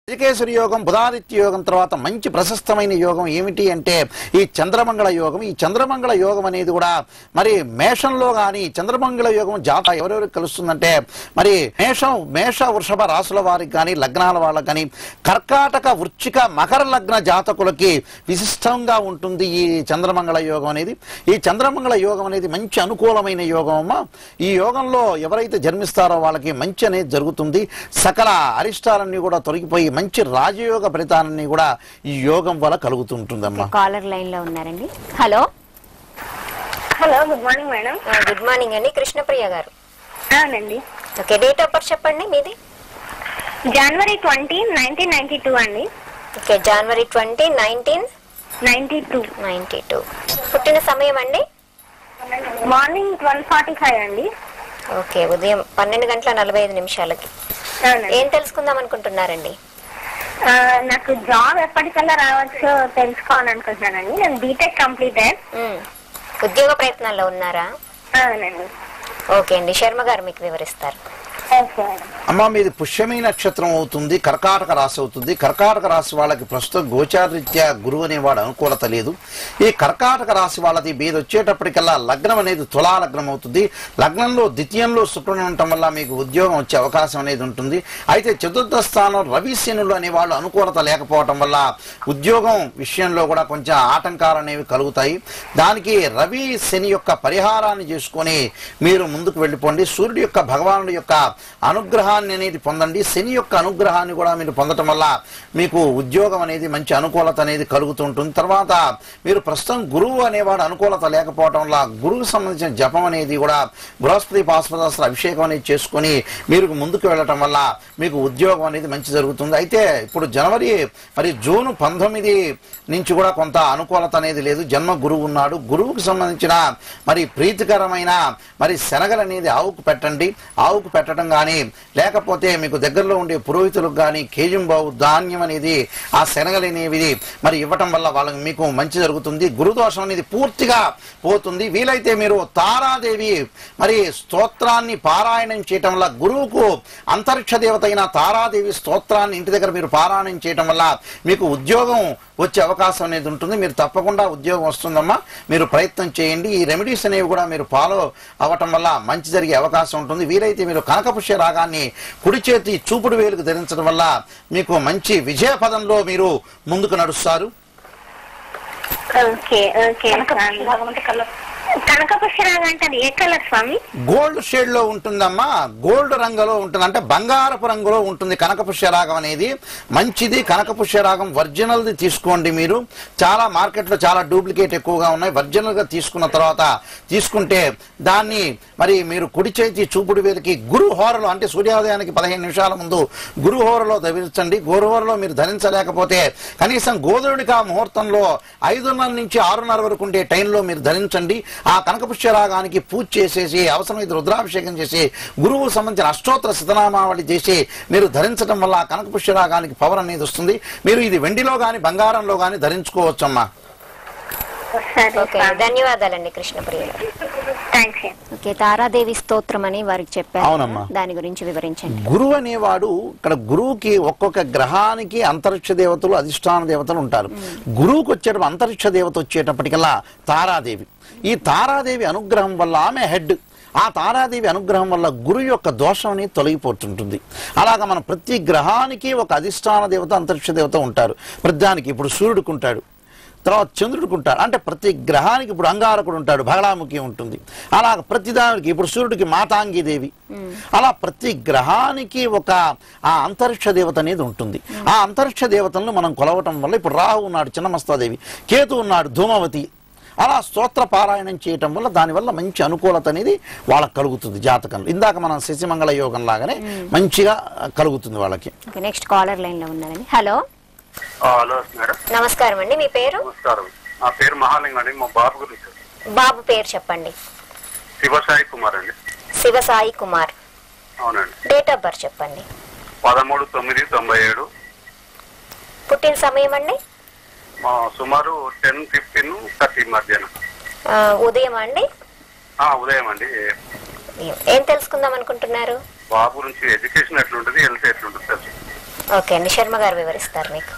గజకేసరి యోగం, బుధాదిత్య యోగం తర్వాత మంచి ప్రశస్తమైన యోగం ఏమిటి అంటే ఈ చంద్రమంగళ యోగం. ఈ చంద్రమంగళ యోగం అనేది కూడా మరి మేషంలో కానీ చంద్రమంగళ యోగం జాతక ఎవరెవరికి కలుస్తుందంటే మరి మేష వృషభ రాశుల వారికి కానీ లగ్నాల వాళ్ళకి కానీ కర్కాటక వృశ్చిక మకర లగ్న జాతకులకి విశిష్టంగా ఉంటుంది ఈ చంద్రమంగళ యోగం అనేది. ఈ చంద్రమంగళ యోగం అనేది మంచి అనుకూలమైన యోగం అమ్మా. ఈ యోగంలో ఎవరైతే జన్మిస్తారో వాళ్ళకి మంచి అనేది జరుగుతుంది. సకల అరిష్టాలన్నీ కూడా తొలగిపోయి మంచి రాజయోగ ఫలితాలన్నీ కూడా ఈ యోగం వల్ల కలుగుతుంటుందమ్మా. కాలర్ లైన్ లో ఉన్నారండి. Hello hello, good morning madam. Good morning అండి. కృష్ణప్రియ గారు. అవునండి. ఓకే, డేట్ ఆఫ్ బర్త్ చెప్పండి మీది. జనవరి 20, 1992 అండి. ఓకే, జనవరి 20, 1992. పుట్టిన సమయం అండి? మార్నింగ్ 12:45 అండి. ఓకే, ఉదయం 12:45. ఏం తెలుసుకుందాం అనుకుంటున్నారండి? నాకు జాబ్ ఎప్పటికల్లా రావచ్చో తెలుసుకోవాలనుకుంటున్నానండి. నేను బీటెక్ కంప్లీటెడ్. ఉద్యోగ ప్రయత్నాల్లో ఉన్నారా? అవునండి. ఓకే అండి, శర్మ గారు మీకు వివరిస్తారు. అమ్మా, మీది పుష్యమి నక్షత్రం అవుతుంది, కర్కాటక రాశి అవుతుంది. కర్కాటక రాశి వాళ్ళకి ప్రస్తుతం గోచారరీత్యా గురువు అనేవాడు అనుకూలత లేదు. ఈ కర్కాటక రాశి వాళ్ళది మీద వచ్చేటప్పటికల్లా లగ్నం అనేది తులా లగ్నం అవుతుంది. లగ్నంలో ద్వితీయంలో శుక్రుడు ఉండటం వల్ల మీకు ఉద్యోగం వచ్చే అవకాశం అనేది ఉంటుంది. అయితే చతుర్థ స్థానం రవి శనులు అనే వాళ్ళు అనుకూలత లేకపోవటం వల్ల ఉద్యోగం విషయంలో కూడా కొంచెం ఆటంకాలు అనేవి కలుగుతాయి. దానికి రవి శని యొక్క పరిహారాన్ని చేసుకొని మీరు ముందుకు వెళ్ళిపోండి. సూర్యుడి యొక్క భగవానుడి యొక్క అనుగ్రహాన్ని అనేది పొందండి. శని యొక్క అనుగ్రహాన్ని కూడా మీరు పొందటం వల్ల మీకు ఉద్యోగం అనేది మంచి అనుకూలత అనేది కలుగుతుంటుంది. తర్వాత మీరు ప్రస్తుతం గురువు అనేవాడు అనుకూలత లేకపోవటం వల్ల గురువుకు సంబంధించిన జపం అనేది కూడా బృహస్పతి పాశుపతాస్త్ర అభిషేకం అనేది చేసుకుని మీరు ముందుకు వెళ్ళటం వల్ల మీకు ఉద్యోగం అనేది మంచి జరుగుతుంది. అయితే ఇప్పుడు జూన్ 19 నుంచి కూడా కొంత అనుకూలత అనేది లేదు. జన్మ గురువు ఉన్నాడు. గురువుకు సంబంధించిన ప్రీతికరమైన శనగలు అనేది ఆవుకు పెట్టండి. ఆవుకు పెట్టడం కానీ లేకపోతే మీకు దగ్గరలో ఉండే పురోహితులకు కానీ కేజంబావు ధాన్యం అనేది ఆ శనగలు అనేవి ఇవ్వటం వల్ల వాళ్ళకి మీకు మంచి జరుగుతుంది. గురుదోషం అనేది పూర్తిగా పోతుంది. వీలైతే మీరు తారాదేవి స్తోత్రాన్ని పారాయణం చేయటం వల్ల గురువుకు అంతరిక్ష దేవత అయిన తారాదేవి స్తోత్రాన్ని ఇంటి దగ్గర మీరు పారాయణం చేయటం వల్ల మీకు ఉద్యోగం వచ్చే అవకాశం అనేది ఉంటుంది. మీరు తప్పకుండా ఉద్యోగం వస్తుందమ్మా. మీరు ప్రయత్నం చేయండి. ఈ రెమెడీస్ అనేవి కూడా మీరు ఫాలో అవ్వటం వల్ల మంచి జరిగే అవకాశం ఉంటుంది. వీలైతే మీరు కనకపుష్య రాగాన్ని కుడి చేతి చూపుడు వేలుకు ధరించడం వల్ల మీకు మంచి విజయ పదంలో మీరు ముందుకు నడుస్తారు. ఏ కలర్ స్వామి? గోల్డ్ షేడ్ లో ఉంటుందమ్మా. గోల్డ్ రంగులో ఉంటుంది, అంటే బంగారపు రంగులో ఉంటుంది కనకపుష్య రాగం అనేది. మంచిది. కనకపుష్య రాగం ఒరిజినల్ది తీసుకోండి. మీరు చాలా మార్కెట్ లో చాలా డూప్లికేట్ ఎక్కువగా ఉన్నాయి. ఒరిజినల్ గా తీసుకుంటే దాన్ని మీరు కుడి చేతి చూపుడు వేలికి గురు హోరలో, అంటే సూర్యోదయానికి 15 నిమిషాల ముందు గురు హోరలో ధరించండి. గురు హోరలో మీరు ధరించలేకపోతే కనీసం గోధుడిక ముహూర్తంలో 5:30 నుంచి 6:30 వరకు ఉండే టైంలో మీరు ధరించండి. ఆ కనకపుష్య రాగానికి పూజ చేసేసి అవసరమైతే రుద్రాభిషేకం చేసి గురువుకు సంబంధించిన అష్టోత్తర శతనామావళి చేసి మీరు ధరించడం వల్ల కనకపుష్య రాగానికి పవర్ అనేది వస్తుంది. మీరు ఇది వెండిలో గాని బంగారంలో గాని ధరించుకోవచ్చమ్మా. ధన్యవాదాలండి కృష్ణప్రియ. ఓకే, తారాదేవి స్తోత్రం అని వారికి చెప్పారు. అవునమ్మా, దాని గురించి వివరించండి. గురువు అనేవాడు ఇక్కడ గురువుకి ఒక్కొక్క గ్రహానికి అంతరిక్ష దేవతలు అధిష్టాన దేవతలు ఉంటారు. గురువుకి వచ్చేటప్పుడు అంతరిక్ష దేవత వచ్చేటప్పటికల్లా తారాదేవి. ఈ తారాదేవి అనుగ్రహం వల్ల ఆమె హెడ్. ఆ తారాదేవి అనుగ్రహం వల్ల గురువు యొక్క దోషం అనేది తొలగిపోతుంటుంది. అలాగా మనం ప్రతి గ్రహానికి ఒక అధిష్టాన దేవత అంతరిక్ష దేవత ఉంటారు. ప్రతిదానికి ఇప్పుడు సూర్యుడికి ఉంటాడు, తర్వాత చంద్రుడికి ఉంటాడు. అంటే ప్రతి గ్రహానికి ఇప్పుడు అంగారకుడు ఉంటాడు, బగళాముఖి ఉంటుంది. అలా ప్రతిదానికి ఇప్పుడు సూర్యుడికి మాతాంగి దేవి. అలా ప్రతి గ్రహానికి ఒక ఆ అంతరిక్ష దేవత అనేది ఉంటుంది. ఆ అంతరిక్ష దేవతలను మనం కొలవటం వల్ల ఇప్పుడు రాహు ఉన్నాడు చిన్నమస్తాదేవి, కేతు ఉన్నాడు ధూమవతి. అలా స్తోత్ర పారాయణం చేయటం వల్ల దానివల్ల మంచి అనుకూలత అనేది వాళ్ళకి కలుగుతుంది జాతకంలో. ఇందాక మనం శశిమంగళ యోగం లాగానే మంచిగా కలుగుతుంది వాళ్ళకి. నెక్స్ట్ కాలర్ లైన్ లో ఉన్నారండి. హలో. హలో మేడం, నమస్కారం అండి. మీ పేరు? నమస్కారం, నా పేరు మహాలింగం అండి. మా బాబు గురించి. బాబు పేరు చెప్పండి. శివసాయి కుమార్ అండి. శివసాయి కుమార్. అవునండి. డేట్ ఆఫ్ బర్త్ చెప్పండి. 13/9/97. పుట్టిన సమయం అండి? సుమారు 10:15-30 మధ్యాహ్నం. ఉదయం అండి? ఉదయం అండి. ఏం తెలుసుకుందాం అనుకుంటున్నారు? బాబు గురించి ఎడ్యుకేషన్ ఎట్లుంటది, హెల్త్ ఎట్లుంటది తెలుసు. ఓకే అండి, శర్మ గారు వివరిస్తారు మీకు.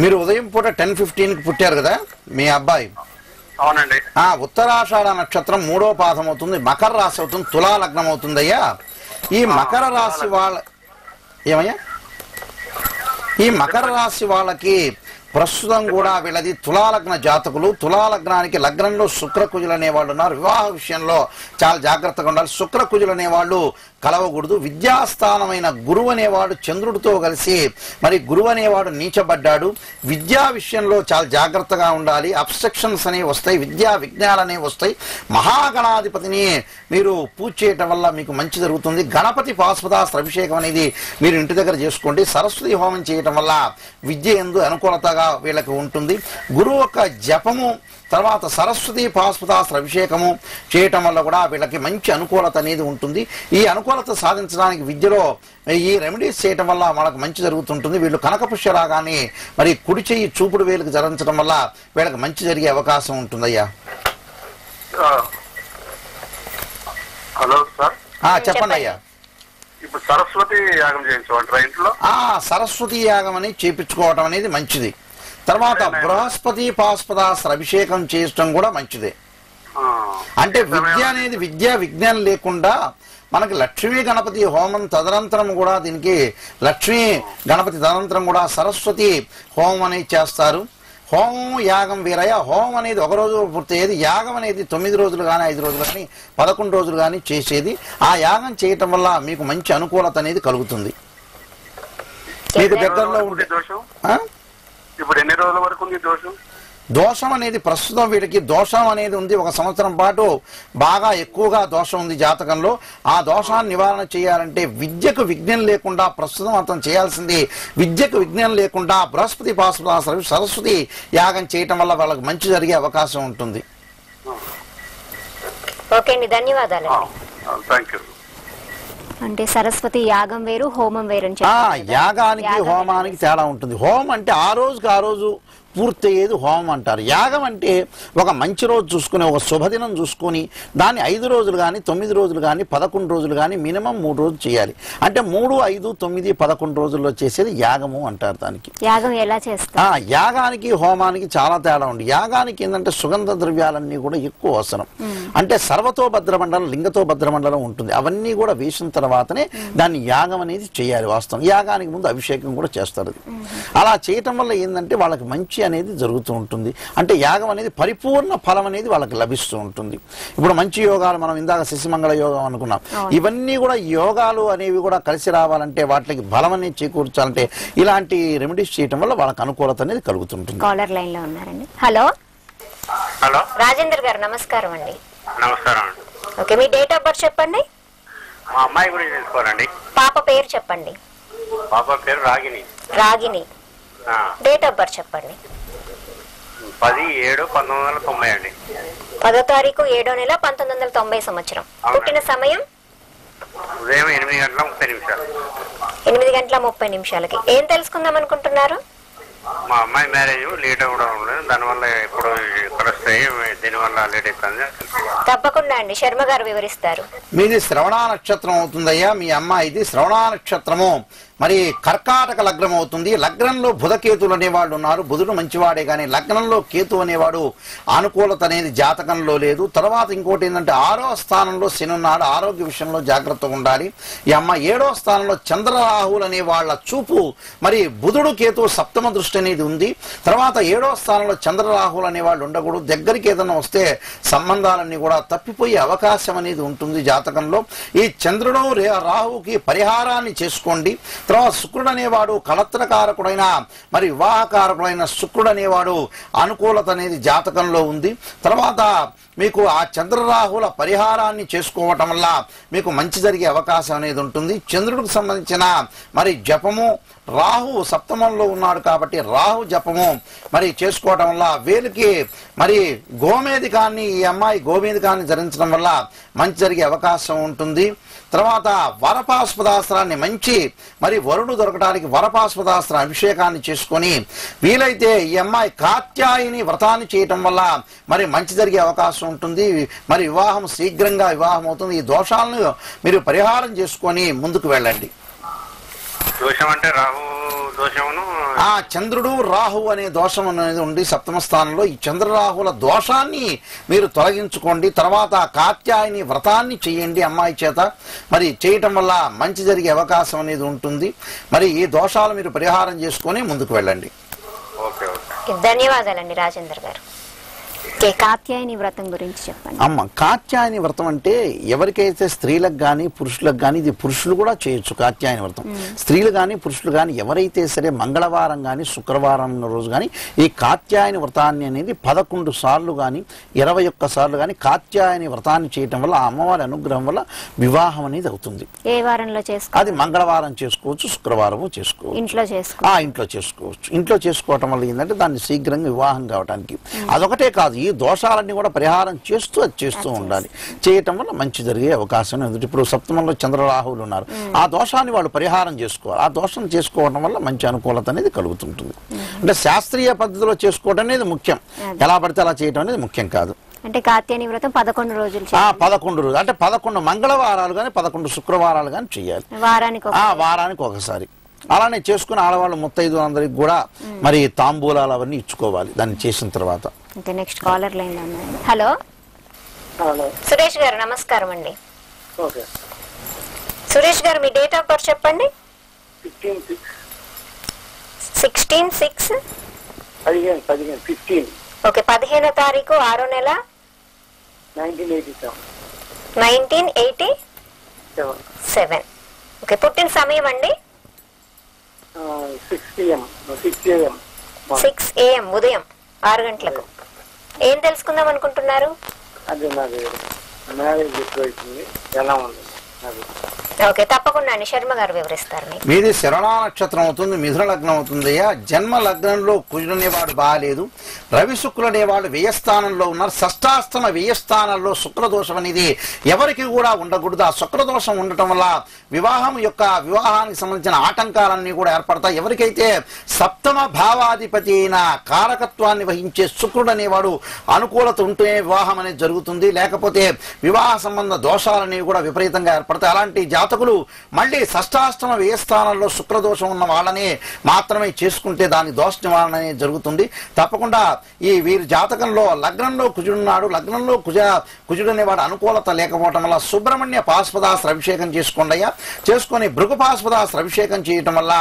మీరు ఉదయం పూట 10:15కి పుట్టారు కదా మీ అబ్బాయి? అవునండి. ఉత్తరాషాఢ నక్షత్రం 3వ పాదం అవుతుంది, మకర రాశి అవుతుంది, తులా లగ్నం అవుతుందయ్యా. ఈ మకర రాశి ఏమయ్యా ఈ మకర రాశి వాళ్ళకి ప్రస్తుతం కూడా వీళ్ళది తులాలగ్న జాతకులు. తులాలగ్నానికి లగ్నంలో శుక్రకుజులు అనేవాళ్ళు ఉన్నారు. వివాహ విషయంలో చాలా జాగ్రత్తగా ఉండాలి. శుక్రకుజులు అనేవాళ్ళు కలవకూడదు. విద్యాస్థానమైన గురువు అనేవాడు చంద్రుడితో కలిసి మరి గురువు అనేవాడు నీచబడ్డాడు. విద్యా విషయంలో చాలా జాగ్రత్తగా ఉండాలి. అబ్స్ట్రక్షన్స్ అనేవి వస్తాయి, విద్యా విజ్ఞానాలు అనేవి వస్తాయి. మహాగణాధిపతిని మీరు పూజ చేయటం వల్ల మీకు మంచి జరుగుతుంది. గణపతి పాశుపతాస్త్ర అభిషేకం అనేది మీరు ఇంటి దగ్గర చేసుకోండి. సరస్వతి హోమం చేయటం వల్ల విద్య యందు అనుకూలతగా వీళ్ళకి ఉంటుంది. గురువు యొక్క జపము తర్వాత సరస్వతి పాశుపతాస్త్ర అభిషేకము చేయటం వల్ల కూడా వీళ్ళకి మంచి అనుకూలత అనేది ఉంటుంది. ఈ అనుకూలత సాధించడానికి విద్యలో ఈ రెమెడీస్ చేయటం వల్ల వాళ్ళకి మంచి జరుగుతుంటుంది. వీళ్ళు కనకపుష్య రాగాన్ని మరి కుడి చెయ్యి చూపుడు వేలుకు జరించడం వల్ల వీళ్ళకి మంచి జరిగే అవకాశం ఉంటుందయ్యా. Hello sir. చెప్పండి అయ్యా. ఇప్పుడు సరస్వతి యాగం చేయించమంటారా ఇంట్లో? సరస్వతి యాగం అని చేపించుకోవటం అనేది మంచిది. తర్వాత బృహస్పతి పాశుపతాస్త్ర అభిషేకం చేయటం కూడా మంచిదే. అంటే విద్య అనేది విద్యా విజ్ఞానం లేకుండా మనకి లక్ష్మీ గణపతి హోమం తదనంతరం కూడా దీనికి లక్ష్మీ గణపతి తదనంతరం కూడా సరస్వతి హోమం అనేది చేస్తారు. హోమం యాగం వేరయ్య. హోమం అనేది ఒక రోజు పూర్తయ్యేది. యాగం అనేది 9 రోజులు కానీ 5 రోజులు కానీ 11 రోజులు కానీ చేసేది. ఆ యాగం చేయటం వల్ల మీకు మంచి అనుకూలత అనేది కలుగుతుంది. మీకు దగ్గరలో ఉండే ఇప్పుడు ఎన్ని రోజుల వరకు ఉంది దోషం? దోషం అనేది ప్రస్తుతం వీడికి దోషం అనేది ఉంది. 1 సంవత్సరం పాటు బాగా ఎక్కువగా దోషం ఉంది జాతకంలో. ఆ దోషాన్ని నివారణ చేయాలంటే విద్యకు విఘ్నం లేకుండా ప్రస్తుతం అతను చేయాల్సింది విద్యకు విఘ్నం లేకుండా బృహస్పతి పాశుపతాస్త్ర సరస్వతి యాగం చేయటం వల్ల వాళ్ళకి మంచి జరిగే అవకాశం ఉంటుంది. ఓకే అండి, ధన్యవాదాలు. అంటే సరస్వతి యాగం వేరు, హోమం వేరు. యాగానికి హోమానికి తేడా ఉంటుంది. హోమం అంటే ఆ రోజు పూర్తయ్యేది హోమం అంటారు. యాగం అంటే ఒక మంచి రోజు చూసుకుని ఒక శుభదినం చూసుకొని దాన్ని 5 రోజులు కానీ 9 రోజులు కానీ 11 రోజులు కానీ మినిమం 3 రోజులు చేయాలి. అంటే 3, 5, 9, 11 రోజుల్లో చేసేది యాగము అంటారు. దానికి యాగం ఎలా చేస్తారు? యాగానికి హోమానికి చాలా తేడా ఉంది. యాగానికి ఏంటంటే సుగంధ ద్రవ్యాలన్నీ కూడా ఎక్కువ అవసరం. అంటే సర్వతో భద్రమండలం లింగతో భద్రమండలం ఉంటుంది. అవన్నీ కూడా వేసిన తర్వాతనే దాన్ని యాగం అనేది చేయాలి. వాస్తవం యాగానికి ముందు అభిషేకం కూడా చేస్తారు. అలా చేయటం వల్ల ఏంటంటే వాళ్ళకి మంచి అనేది జరుగుతూ ఉంటుంది. అంటే యాగం అనేది పరిపూర్ణ ఫలం అనేది వాళ్ళకి లభిస్తూ ఉంటుంది. ఇప్పుడు మంచి యోగాలు మనం ఇందాక శశిమంగళ యోగం అనుకున్నాం. ఇవన్నీ కూడా యోగాలు అనేవి కూడా కలిసి రావాలంటే వాటికి బలం అనేది చేకూర్చాలంటే ఇలాంటి రెమెడీస్ చేయటం వల్ల వాళ్ళకి అనుకూలత అనేది కలుగుతుంటుంది. కాలర్ లైన్ లో ఉన్నారండి. హలో హలో రాజేందర్ గారు, నమస్కారం అండి. నమస్కారం అండి. Okay, me date of birth చెప్పండి. మా అమ్మాయి గురించి తెలుసుకోవాలండి. పాప పేరు చెప్పండి. పాప పేరు రాగిని. రాగిని. డేట్ ఆఫ్ బర్త్ చెప్పండి. 10/7/1990 అండి. 10వ తారీఖు 7వ నెల 1990 సంవత్సరం. పుట్టిన సమయం ఉదయం 8:30 8 గంటల 30 నిమిషాలకి. ఏం తెలుసుకుందాం అనుకుంటున్నారు? మా అమ్మాయి మ్యారేజ్ లేట్ అవ్వడం లేదు, దానివల్ల ఇప్పుడు ఇక్కడ వస్తాయి, దీనివల్ల లేట్ అవుతుంది. తప్పకుండా అండి, శర్మ గారు వివరిస్తారు. మీది శ్రవణ నక్షత్రం అవుతుందయ్యా. మీ అమ్మాయిది శ్రవణ నక్షత్రము మరి కర్కాటక లగ్నం అవుతుంది. లగ్నంలో బుధకేతులు అనేవాళ్ళు ఉన్నారు. బుధుడు మంచివాడే కానీ లగ్నంలో కేతు అనేవాడు అనుకూలత అనేది జాతకంలో లేదు. తర్వాత ఇంకోటి ఏంటంటే 6వ స్థానంలో శని ఉన్నాడు. ఆరోగ్య విషయంలో జాగ్రత్తగా ఉండాలి. ఈ అమ్మాయి 7వ స్థానంలో చంద్రరాహులు అనే వాళ్ళ చూపు మరి బుధుడు కేతు సప్తమ దృష్టి అనేది ఉంది. తర్వాత 7వ స్థానంలో చంద్రరాహులు అనే వాళ్ళు ఉండకూడదు. దగ్గరికి ఏదైనా వస్తే సంబంధాలన్నీ కూడా తప్పిపోయే అవకాశం అనేది ఉంటుంది జాతకంలో. ఈ చంద్రుడు రాహుకి పరిహారాన్ని చేసుకోండి. తర్వాత శుక్రుడు అనేవాడు కళత్రకారకుడైన మరి వివాహకారకుడైన శుక్రుడు అనేవాడు అనుకూలత అనేది జాతకంలో ఉంది. తర్వాత మీకు ఆ చంద్రరాహుల పరిహారాన్ని చేసుకోవటం వల్ల మీకు మంచి జరిగే అవకాశం అనేది ఉంటుంది. చంద్రుడికి సంబంధించిన మరి జపము, రాహు సప్తమంలో ఉన్నాడు కాబట్టి రాహు జపము మరి చేసుకోవటం వల్ల వేలుకి మరి గోమేధికాన్ని ఈ అమ్మాయి గోమేధికాన్ని ధరించడం వల్ల మంచి జరిగే అవకాశం ఉంటుంది. తర్వాత వరపాశుపతాస్త్రాన్ని మంచి మరి వరుడు దొరకడానికి వరపాశుపతాస్త్ర అభిషేకాన్ని చేసుకొని వీలైతే ఈ అమ్మాయి కాత్యాయని వ్రతాన్ని చేయటం వల్ల మరి మంచి జరిగే అవకాశం ఉంటుంది. మరి వివాహం శీఘ్రంగా వివాహం అవుతుంది. ఈ దోషాలను మీరు పరిహారం చేసుకొని ముందుకు వెళ్ళండి. దోషం అంటే రాహు దోషమును ఆ చంద్రుడు రాహు అనే దోషం అనేది ఉండి సప్తమ స్థానంలో ఈ చంద్రరాహుల దోషాన్ని మీరు తొలగించుకోండి. తర్వాత కాత్యాయని వ్రతాన్ని చేయండి అమ్మాయి చేత. మరి చేయటం వల్ల మంచి జరిగే అవకాశం అనేది ఉంటుంది. మరి ఈ దోషాలు మీరు పరిహారం చేసుకొని ముందుకు వెళ్ళండి. ధన్యవాదాలండి రాజేందర్ గారు. కాత్యాయని వ్రతం గురించి చెప్పండి. అమ్మ, కాత్యాయని వ్రతం అంటే ఎవరికైతే స్త్రీలకు కానీ పురుషులకు కానీ, ఇది పురుషులు కూడా చేయొచ్చు కాత్యాయని వ్రతం. స్త్రీలు కానీ పురుషులు కానీ ఎవరైతే సరే మంగళవారం కానీ శుక్రవారం రోజు కానీ ఈ కాత్యాయని వ్రతాన్ని అనేది 11 సార్లు కానీ 21 సార్లు కానీ కాత్యాయని వ్రతాన్ని చేయటం వల్ల ఆ అమ్మవారి అనుగ్రహం వల్ల వివాహం అనేది అవుతుంది. ఏ వారంలో చేసుకోవచ్చు? అది మంగళవారం చేసుకోవచ్చు, శుక్రవారము చేసుకోవచ్చు, ఇంట్లో చేసుకోవచ్చు. ఇంట్లో చేసుకోవచ్చు. ఇంట్లో చేసుకోవటం వల్ల ఏంటంటే దాన్ని శీఘ్రంగా వివాహం కావడానికి అదొకటే కాదు, ఈ దోషాలన్నీ కూడా పరిహారం చేస్తూ అది చేస్తూ ఉండాలి. చేయటం వల్ల మంచి జరిగే అవకాశం ఉంది. ఇప్పుడు సప్తమంలో చంద్రరాహువులు ఉన్నారు, ఆ దోషాన్ని వాళ్ళు పరిహారం చేసుకోవాలి. ఆ దోషం చేసుకోవడం వల్ల మంచి అనుకూలత అనేది కలుగుతుంటుంది. అంటే శాస్త్రీయ పద్ధతిలో చేసుకోవడం అనేది ముఖ్యం, ఎలా పడితే అలా చేయడం అనేది ముఖ్యం కాదు. అంటే కాత్యాయని వ్రతం 11 రోజులు 11 రోజులు అంటే 11 మంగళవారాలు కానీ 11 శుక్రవారాలు కానీ చేయాలి, వారానికి ఒకసారి. అలానే చేసుకుని ఆడవాళ్ళు ముత్తైదులందరికి కూడా మరి తాంబూలాలు అవన్నీ ఇచ్చుకోవాలి దాన్ని చేసిన తర్వాత. నెక్స్ట్ కాలర్ లైన్ లో ఉన్నాయండి. హలో సురేష్ గారు, నమస్కారం అండి. సురేష్ గారు, మీ డేట్ ఆఫ్ బర్త్ చెప్పండి. 16/6 ఓకే. 15వ తారీఖు 6వ నెల 1987. ఓకే. పుట్టిన సమయం అండి 6 AM ఉదయం 6 గంటలకు. ఏం తెలుసుకుందాం అనుకుంటున్నారు? ఓకే, తప్పకుండా అండి, శర్మ గారు వివరిస్తారు. మీది శరణా నక్షత్రం అవుతుంది, మిథున లగ్నం అవుతుందయ్యా. జన్మ లగ్నంలో కుజుడు అనేవాడు బాగాలేదు, రవి శుక్రులు అనేవాడు వ్యయస్థానంలో ఉన్నారు. షష్టాష్టమ వ్యయస్థానంలో శుక్రదోషం అనేది ఎవరికి కూడా ఉండకూడదు. ఆ శుక్రదోషం ఉండటం వల్ల వివాహానికి సంబంధించిన ఆటంకాలన్నీ కూడా ఏర్పడతాయి. ఎవరికైతే సప్తమ భావాధిపతి అయిన కారకత్వాన్ని వహించే శుక్రుడు అనేవాడు అనుకూలత ఉంటేనే వివాహం అనేది జరుగుతుంది, లేకపోతే వివాహ సంబంధ దోషాలనేవి కూడా విపరీతంగా ఏర్పడతాయి. అలాంటి జాతకులు మళ్ళీ షష్టాష్టమ వ్యయస్థానంలో శుక్రదోషం ఉన్న వాళ్ళని మాత్రమే చేసుకుంటే దాని దోష నివారణ అనేది జరుగుతుంది. తప్పకుండా ఈ వీరి జాతకంలో లగ్నంలో కుజుడున్నాడు, లగ్నంలో కుజుడు అనేవాడు అనుకూలత లేకపోవటం వల్ల సుబ్రహ్మణ్య పాశుపదాస్త్ర అభిషేకం చేసుకోండి అయ్యా. చేసుకొని భృగు పాశుపదాస్త్ర అభిషేకం చేయటం వల్ల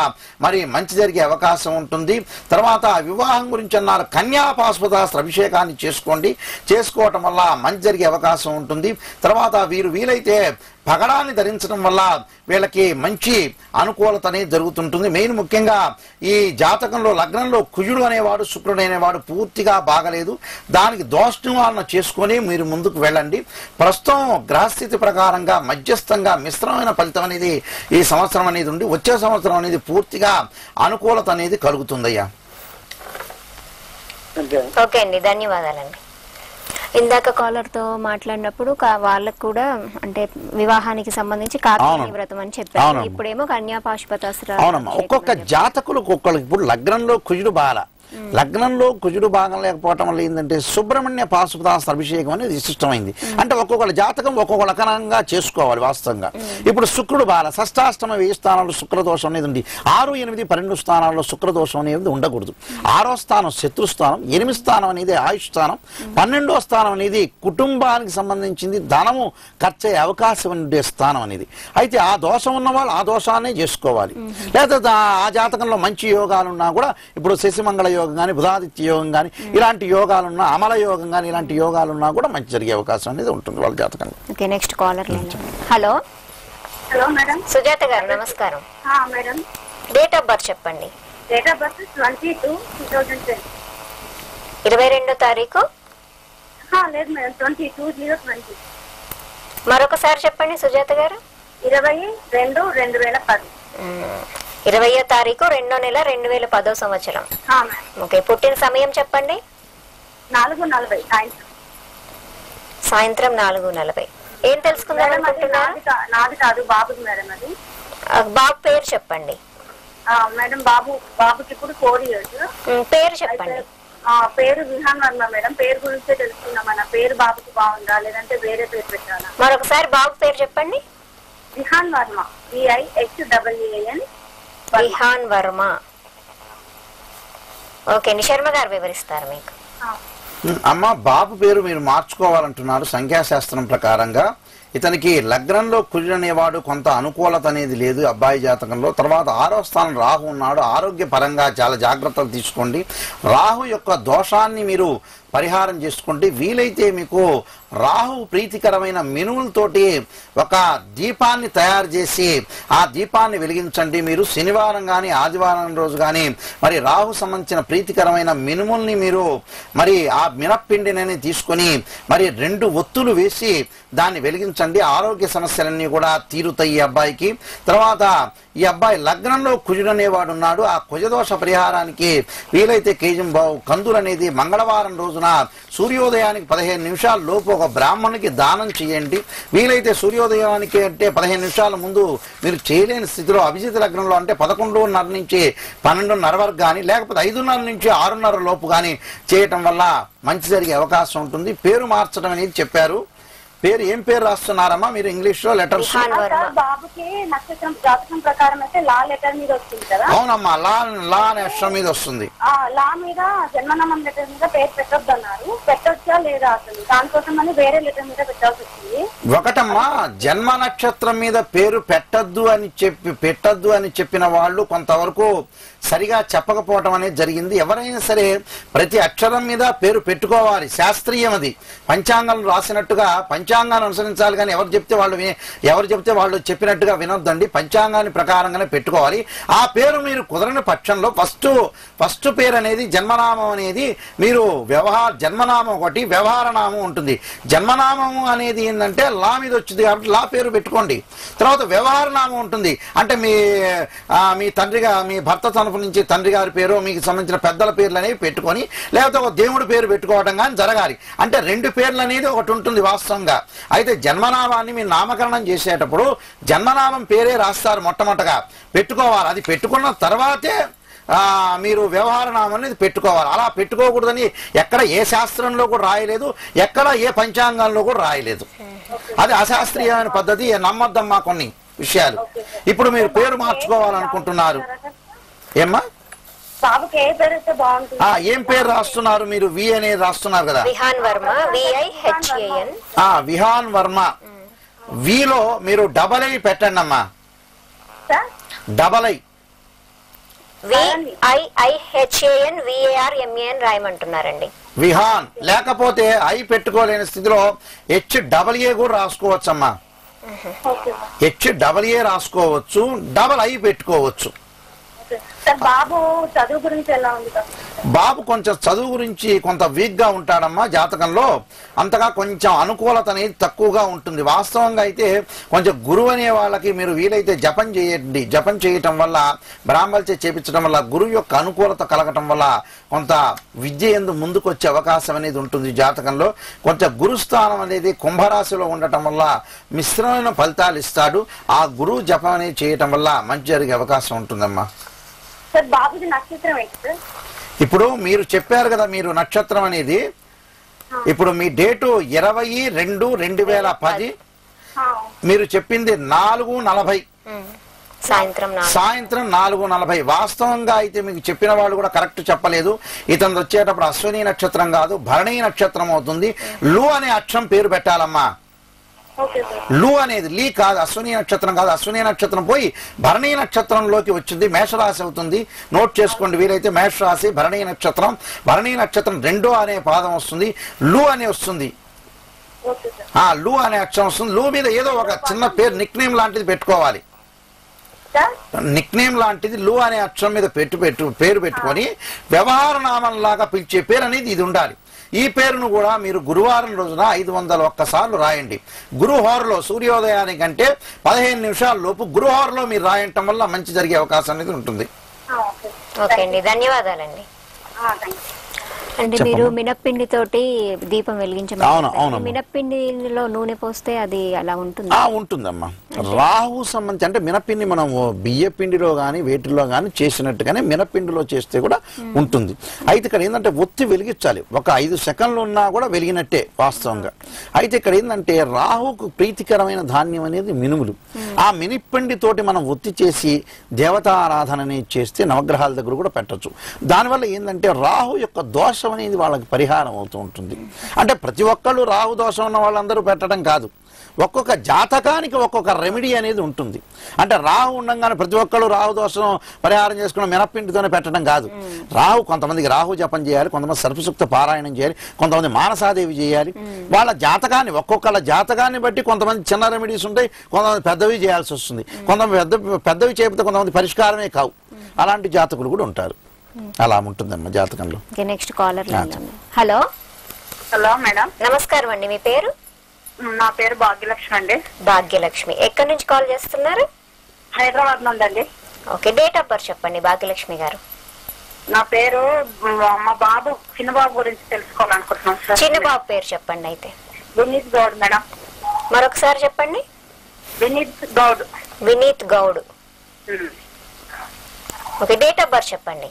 మరి మంచి జరిగే అవకాశం ఉంటుంది. తర్వాత వివాహం గురించి అన్నారు, కన్యా పాశుపదాస్త్ర అభిషేకాన్ని చేసుకోవటం వల్ల మంచి జరిగే అవకాశం ఉంటుంది. తర్వాత వీలైతే పగడాన్ని ధరించడం వల్ల వీళ్ళకి మంచి అనుకూలత అనేది జరుగుతుంటుంది. మెయిన్ ముఖ్యంగా ఈ జాతకంలో లగ్నంలో కుజుడు అనేవాడు శుక్రుడు అనేవాడు పూర్తిగా బాగలేదు, దానికి దోష నివారణ చేసుకొని మీరు ముందుకు వెళ్ళండి. ప్రస్తుతం గ్రహస్థితి ప్రకారంగా మధ్యస్థంగా మిశ్రమైన ఫలితం అనేది ఈ సంవత్సరం అనేది ఉండి వచ్చే సంవత్సరం అనేది పూర్తిగా అనుకూలత అనేది కలుగుతుందయ్యా. ఓకే అండి, ధన్యవాదాలండి. ఇందాక కాలర్ తో మాట్లాడినప్పుడు వాళ్ళకు కూడా అంటే వివాహానికి సంబంధించి కాత్యాయని వ్రతం అని చెప్పారు. ఇప్పుడేమో కన్యా పాశుపతాస్త్ర. అవునమ్మా, ఒక్కొక్క జాతకులు ఒక్కొక్కరికి ఇప్పుడు లగ్నంలో కుజుడు బాల, లగ్నంలో కుజుడు భాగం లేకపోవటం వల్ల ఏంటంటే సుబ్రహ్మణ్య పాశుపతాస్త్ర అభిషేకం అనేది విశిష్టమైంది. అంటే ఒక్కొక్కళ్ళ జాతకం ఒక్కొక్క రకంగా చేసుకోవాలి వాస్తవంగా. ఇప్పుడు శుక్రుడు బాల, షష్టాష్టమ వ్యయ స్థానాల్లో శుక్రదోషం అనేది ఉంది. 6, 8, 12 స్థానాల్లో శుక్రదోషం అనేది ఉండకూడదు. 6వ స్థానం శత్రుస్థానం, 8వ స్థానం అనేది ఆయుష్ స్థానం, 12వ స్థానం అనేది కుటుంబానికి సంబంధించింది, ధనము ఖర్చు అయ్యే అవకాశం ఉండే స్థానం అనేది. అయితే ఆ దోషం ఉన్న వాళ్ళు ఆ దోషాన్ని చేసుకోవాలి. లేదా ఆ జాతకంలో మంచి యోగాలున్నా కూడా ఇప్పుడు శశిమంగళ యోగం కానీ బుధాదిత్య యోగం కానీ ఇలాంటి యోగాలున్నా, అమల యోగం కానీ ఇలాంటి యోగాలున్నా కూడా మంచి జరిగే అవకాశం అనేది ఉంటుంది వాళ్ళ జాతకంలో. Okay, next caller. Hello madam. Sujatha గారు, నమస్కారం. మేడం, డేట్ ఆఫ్ బర్త్ చెప్పండి. Date of birth 22/2020. 22వ తారీఖు. లేదు మేడం, 22/020. మరొకసారి చెప్పండి సుజాత గారు. 22/2010. 20వ తారీఖు 2వ నెల 2010వ సంవత్సరం. ఓకే, పుట్టిన సమయం చెప్పండి. 4:40 సాయంత్రం 4:40. ఏం తెలుసుకుందాం అనుకుంటున్నారు? నాది కాదు, బాబుకి మేడం. అది బాబు పేరు చెప్పండి. మేడం బాబుకి ఇప్పుడు 4 years. పేరు చెప్పండి. పేరు విహాన్ వర్మ మేడం. పేరు గురించే తెలుసుకున్నామన్నా, పేరు బాబుకి బాగుందా లేదంటే వేరే పేరు పెట్టాలా? మరొకసారి బాబు పేరు చెప్పండి. విహాన్ వర్మ, VIHAAN. విహాన్ వర్మ. ఓకే అండి, శర్మ గారు వివరిస్తారు మీకు. అమ్మ, బాబు పేరు మీరు మార్చుకోవాలంటున్నారు సంఖ్యాశాస్త్రం ప్రకారంగా. ఇతనికి లగ్నంలో కుజుడు అనేవాడు కొంత అనుకూలత అనేది లేదు అబ్బాయి జాతకంలో. తర్వాత 6వ స్థానం రాహు ఉన్నాడు. ఆరోగ్య పరంగా చాలా జాగ్రత్తలు తీసుకోండి. రాహు యొక్క దోషాన్ని మీరు పరిహారం చేసుకోండి. వీలైతే మీకు రాహు ప్రీతికరమైన మినుములతోటి ఒక దీపాన్ని తయారు చేసి ఆ దీపాన్ని వెలిగించండి. మీరు శనివారం కానీ ఆదివారం రోజు కానీ మరి రాహు సంబంధించిన ప్రీతికరమైన మినుముల్ని మీరు మరి ఆ మినప్పిండిని తీసుకొని మరి 2 ఒత్తులు వేసి దాన్ని వెలిగించండి. ఆరోగ్య సమస్యలన్నీ కూడా తీరుతాయి ఈ అబ్బాయికి. తర్వాత ఈ అబ్బాయి లగ్నంలో కుజుడు అనేవాడు ఉన్నాడు. ఆ కుజదోష పరిహారానికి వీలైతే కేజం కందులు అనేది మంగళవారం రోజున సూర్యోదయానికి 15 నిమిషాల లోపు ఒక బ్రాహ్మణునికి దానం చేయండి. వీలైతే సూర్యోదయానికి అంటే 15 నిమిషాల ముందు మీరు చేయలేని స్థితిలో అభిజిత లగ్నంలో అంటే 11:30 నుంచి 12:30 వరకు కానీ లేకపోతే 5:30 నుంచి 6:30 లోపు కానీ చేయటం వల్ల మంచి జరిగే అవకాశం ఉంటుంది. పేరు మార్చడం అనేది చెప్పారు. పేరు ఏం పేరు రాస్తున్నారమ్మా మీరు ఇంగ్లీష్ లో లెటర్స్? బాబుకి నక్షత్రం జాతకం ప్రకారం అయితే లా లెటర్ మీద వస్తుంది కదా? అవునమ్మా, లా అనే అక్షరం మీద వస్తుంది. లా మీద జన్మనామం లెటర్ మీద పేరు పెట్టొద్దు అన్నారు. పెట్టొచ్చా లేదా అసలు? దానికోసం అని వేరే లెటర్ మీద పెట్టాల్సి వచ్చింది. ఒకటమ్మా, జన్మ నక్షత్రం మీద పేరు పెట్టద్దు అని చెప్పిన వాళ్ళు కొంతవరకు సరిగా చెప్పకపోవటం అనేది జరిగింది. ఎవరైనా సరే ప్రతి అక్షరం మీద పేరు పెట్టుకోవాలి, శాస్త్రీయం అది. పంచాంగం రాసినట్టుగా పంచాంగాన్ని అనుసరించాలి కానీ ఎవరు చెప్తే వాళ్ళు చెప్పినట్టుగా వినొద్దండి. పంచాంగాన్ని ప్రకారంగానే పెట్టుకోవాలి. ఆ పేరు మీరు కుదరని పక్షంలో ఫస్ట్ పేరు అనేది జన్మనామం అనేది మీరు జన్మనామం ఒకటి, వ్యవహార నామం ఉంటుంది. జన్మనామం అనేది ఏంటంటే లా మీద వచ్చింది కాబట్టి లా పేరు పెట్టుకోండి. తర్వాత వ్యవహార నామం ఉంటుంది అంటే మీ భర్త తరఫు నుంచి తండ్రి గారి పేరు మీకు సంబంధించిన పెద్దల పేర్లు అనేవి పెట్టుకొని లేకపోతే ఒక దేవుడి పేరు పెట్టుకోవడం కానీ జరగాలి. అంటే 2 పేర్లు అనేది ఒకటి ఉంటుంది వాస్తవంగా. అయితే జన్మనామాన్ని మీరు నామకరణం చేసేటప్పుడు జన్మనామం పేరే రాస్తారు మొట్టమొదటగా పెట్టుకోవాలి. అది పెట్టుకున్న తర్వాతే మీరు వ్యవహార నామం అనేది పెట్టుకోవాలి. అలా పెట్టుకోకూడదని ఎక్కడ ఏ శాస్త్రంలో కూడా రాయలేదు, ఎక్కడ ఏ పంచాంగంలో కూడా రాయలేదు. అది అశాస్త్రీయమైన పద్ధతి, నమ్మద్దమ్మా కొన్ని విషయాలు. ఇప్పుడు మీరు పేరు మార్చుకోవాలనుకుంటున్నారు ఏమ్మా? బాబుకి ఏ పేరు అయితే బాగుంటుంది? ఏం పేరు రాస్తున్నారు మీరు? వి అనేది రాస్తున్నారు కదా? విహాన్ వర్మ, VIHAN. విహాన్ వర్మ. విలో మీరు డబల్ ఐ పెట్టండి అమ్మా. డబల్ ఐ VIHAN VARMAN రాయమంటున్నారండి. విహాన్. లేకపోతే ఐ పెట్టుకోలేని స్థితిలో HAA కూడా రాసుకోవచ్చమ్మా. HAA రాసుకోవచ్చు, డబల్ ఐ పెట్టుకోవచ్చు. బాబు చదువు గురించి ఎలా ఉంది? బాబు కొంచెం చదువు గురించి కొంత వీక్ గా ఉంటాడమ్మా జాతకంలో. అంతగా కొంచెం అనుకూలత అనేది తక్కువగా ఉంటుంది. వాస్తవంగా అయితే కొంచెం గురువు అనే వాళ్ళకి మీరు వీలైతే జపం చేయండి. జపం చేయటం వల్ల బ్రాహ్మణులచే చేపించడం వల్ల గురువు యొక్క అనుకూలత కలగటం వల్ల కొంత విద్య ఎందు ముందుకు వచ్చే అవకాశం అనేది ఉంటుంది జాతకంలో. కొంచెం గురుస్థానం అనేది కుంభరాశిలో ఉండటం వల్ల మిశ్రమైన ఫలితాలు ఇస్తాడు. ఆ గురువు జపం అనేది చేయటం వల్ల మంచి జరిగే అవకాశం ఉంటుందమ్మా. బాబుది నక్షత్రం ఏంటి? ఇప్పుడు మీరు చెప్పారు కదా మీరు నక్షత్రం అనేది. ఇప్పుడు మీ డేటు 20/2/2010. మీరు చెప్పింది 4:40 సాయంత్రం 4:40. వాస్తవంగా అయితే మీకు చెప్పిన వాళ్ళు కూడా కరెక్ట్ చెప్పలేదు. ఇతను వచ్చేటప్పుడు అశ్విని నక్షత్రం కాదు, భరణి నక్షత్రం అవుతుంది. లు అనే అక్షరం పేరు పెట్టాలమ్మా. లు అనేది లీ కాదు, అశ్విని నక్షత్రం కాదు. అశ్విని నక్షత్రం పోయి భరణీ నక్షత్రంలోకి వచ్చింది, మేషరాశి అవుతుంది. నోట్ చేసుకోండి వీలైతే. మేషరాశి, భరణీ నక్షత్రం. భరణీ నక్షత్రం 2 అనే పాదం వస్తుంది, లు అని వస్తుంది. లు అనే అక్షరం వస్తుంది. లు మీద ఏదో ఒక చిన్న పేరు, నిక్ నేమ్ లాంటిది పెట్టుకోవాలి. నిక్ నేమ్ లాంటిది లు అనే అక్షరం మీద పేరు పెట్టుకొని వ్యవహార నామం లాగా పిలిచే పేరు అనేది ఇది ఉండాలి. ఈ పేరును కూడా మీరు గురువారం రోజున 501 సార్లు రాయండి. గురుహోరలో సూర్యోదయానికంటే 15 నిమిషాల లోపు గురుహోరలో మీరు రాయటం వల్ల మంచి జరిగే అవకాశం అనేది ఉంటుంది. ఓకే అండి, ధన్యవాదాలండి. అంటే మీరు మినప్పిండి తోటి దీపం వెలిగించమని, మినప్పిండిలో నూనె పోస్తే అది అలా ఉంటుంది? ఉంటుందమ్మా. రాహు సంబంధించి అంటే మినపిండి మనం బియ్య పిండిలో గానీ వేటిల్లో గానీ చేసినట్టుగానే మినపిండిలో చేస్తే కూడా ఉంటుంది. అయితే ఇక్కడ ఏంటంటే ఒత్తి వెలిగించాలి. ఒక 5 సెకండ్లు ఉన్నా కూడా వెలిగినట్టే వాస్తవంగా. అయితే ఇక్కడ ఏంటంటే రాహుకు ప్రీతికరమైన ధాన్యం అనేది మినుములు. ఆ మినిపిండి తోటి మనం ఒత్తి చేసి దేవతా ఆరాధన అనేది చేస్తే నవగ్రహాల దగ్గర కూడా పెట్టచ్చు. దానివల్ల ఏంటంటే రాహు యొక్క దోషం అనేది వాళ్ళకి పరిహారం అవుతూ ఉంటుంది. అంటే ప్రతి ఒక్కళ్ళు రాహు దోషం ఉన్న వాళ్ళందరూ పెట్టడం కాదు, ఒక్కొక్క జాతకానికి ఒక్కొక్క రెమెడీ అనేది ఉంటుంది. అంటే రాహు ఉండగానే ప్రతి ఒక్కళ్ళు రాహు దోషం పరిహారం చేసుకున్న మినప్పిండితోనే పెట్టడం కాదు. రాహు కొంతమందికి రాహు జపం చేయాలి, కొంతమంది సర్పసూక్త పారాయణం చేయాలి, కొంతమంది మానసాదేవి చేయాలి. వాళ్ళ జాతకాన్ని ఒక్కొక్కళ్ళ జాతకాన్ని బట్టి కొంతమంది చిన్న రెమెడీస్ ఉంటాయి, కొంతమంది పెద్దవి చేయాల్సి వస్తుంది. కొంతమంది పెద్దవి చేయకపోతే కొంతమంది పరిష్కారమే కావు. అలాంటి జాతకులు కూడా ఉంటారు. అలా ఉంటుందమ్మా జాతకంలో. Next caller. Hello. Hello madam. నమస్కారం అండి, మీ పేరు? నా పేరు భాగ్యలక్ష్మి అండి. భాగ్యలక్ష్మి, ఎక్కడి నుంచి కాల్ చేస్తున్నారు? హైదరాబాద్ నుండి అండి. ఓకే, డేట్ ఆఫ్ బర్త్ చెప్పండి భాగ్యలక్ష్మి గారు. నా పేరు మా బాబు చిన్న బాబు గురించి తెలుసుకోవాలనుకుంటున్నాను సార్. చిన్న బాబు పేరు చెప్పండి. అయితే వినీత్ గౌడ్ మేడం. మరొకసారి చెప్పండి. Vineeth Goud. Vineeth Goud. Okay, date of birth చెప్పండి.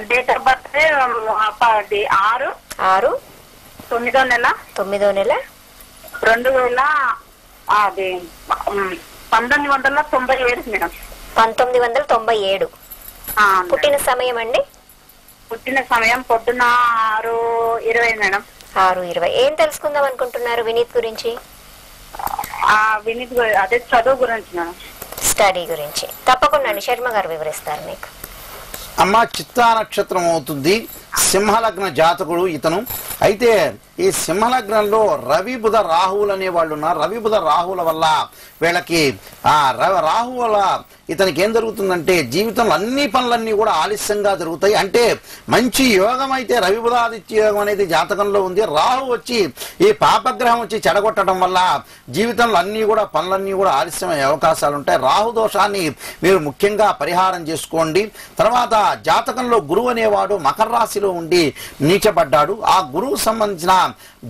Date of birth 6/9/9 2000 1997 madam. 1997. పుట్టిన సమయం అండి? పుట్టిన సమయం పొద్దున 6:20 మేడం. 6:20. ఏం తెలుసుకుందాం అనుకుంటున్నారు వినీత్ గురించి? వినీత్ అదే చదువు గురించి మేడం. స్టడీ గురించి తప్పకుండా శర్మ గారు వివరిస్తారు మీకు. అమ్మ చిత్తా నక్షత్రం అవుతుంది, సింహలగ్న జాతకుడు ఇతను. అయితే ఈ సింహలగ్నంలో రవి బుధ రాహువులు అనే వాళ్ళు ఉన్నారు. రవి బుధ రాహువుల వల్ల వీళ్ళకి రాహు వల్ల ఇతనికి ఏం జరుగుతుందంటే జీవితంలో అన్ని పనులన్నీ కూడా ఆలస్యంగా జరుగుతాయి. అంటే మంచి యోగం అయితే రవి బుధాదిత్య యోగం అనేది జాతకంలో ఉంది. రాహు వచ్చి ఈ పాపగ్రహం వచ్చి చెడగొట్టడం వల్ల జీవితంలో అన్ని కూడా పనులన్నీ కూడా ఆలస్యమయ్యే అవకాశాలు ఉంటాయి. రాహు దోషాన్ని మీరు ముఖ్యంగా పరిహారం చేసుకోండి. తర్వాత జాతకంలో గురువు అనేవాడు మకర రాశిలో ఉండి నీచబడ్డాడు. ఆ గురువు సంబంధించిన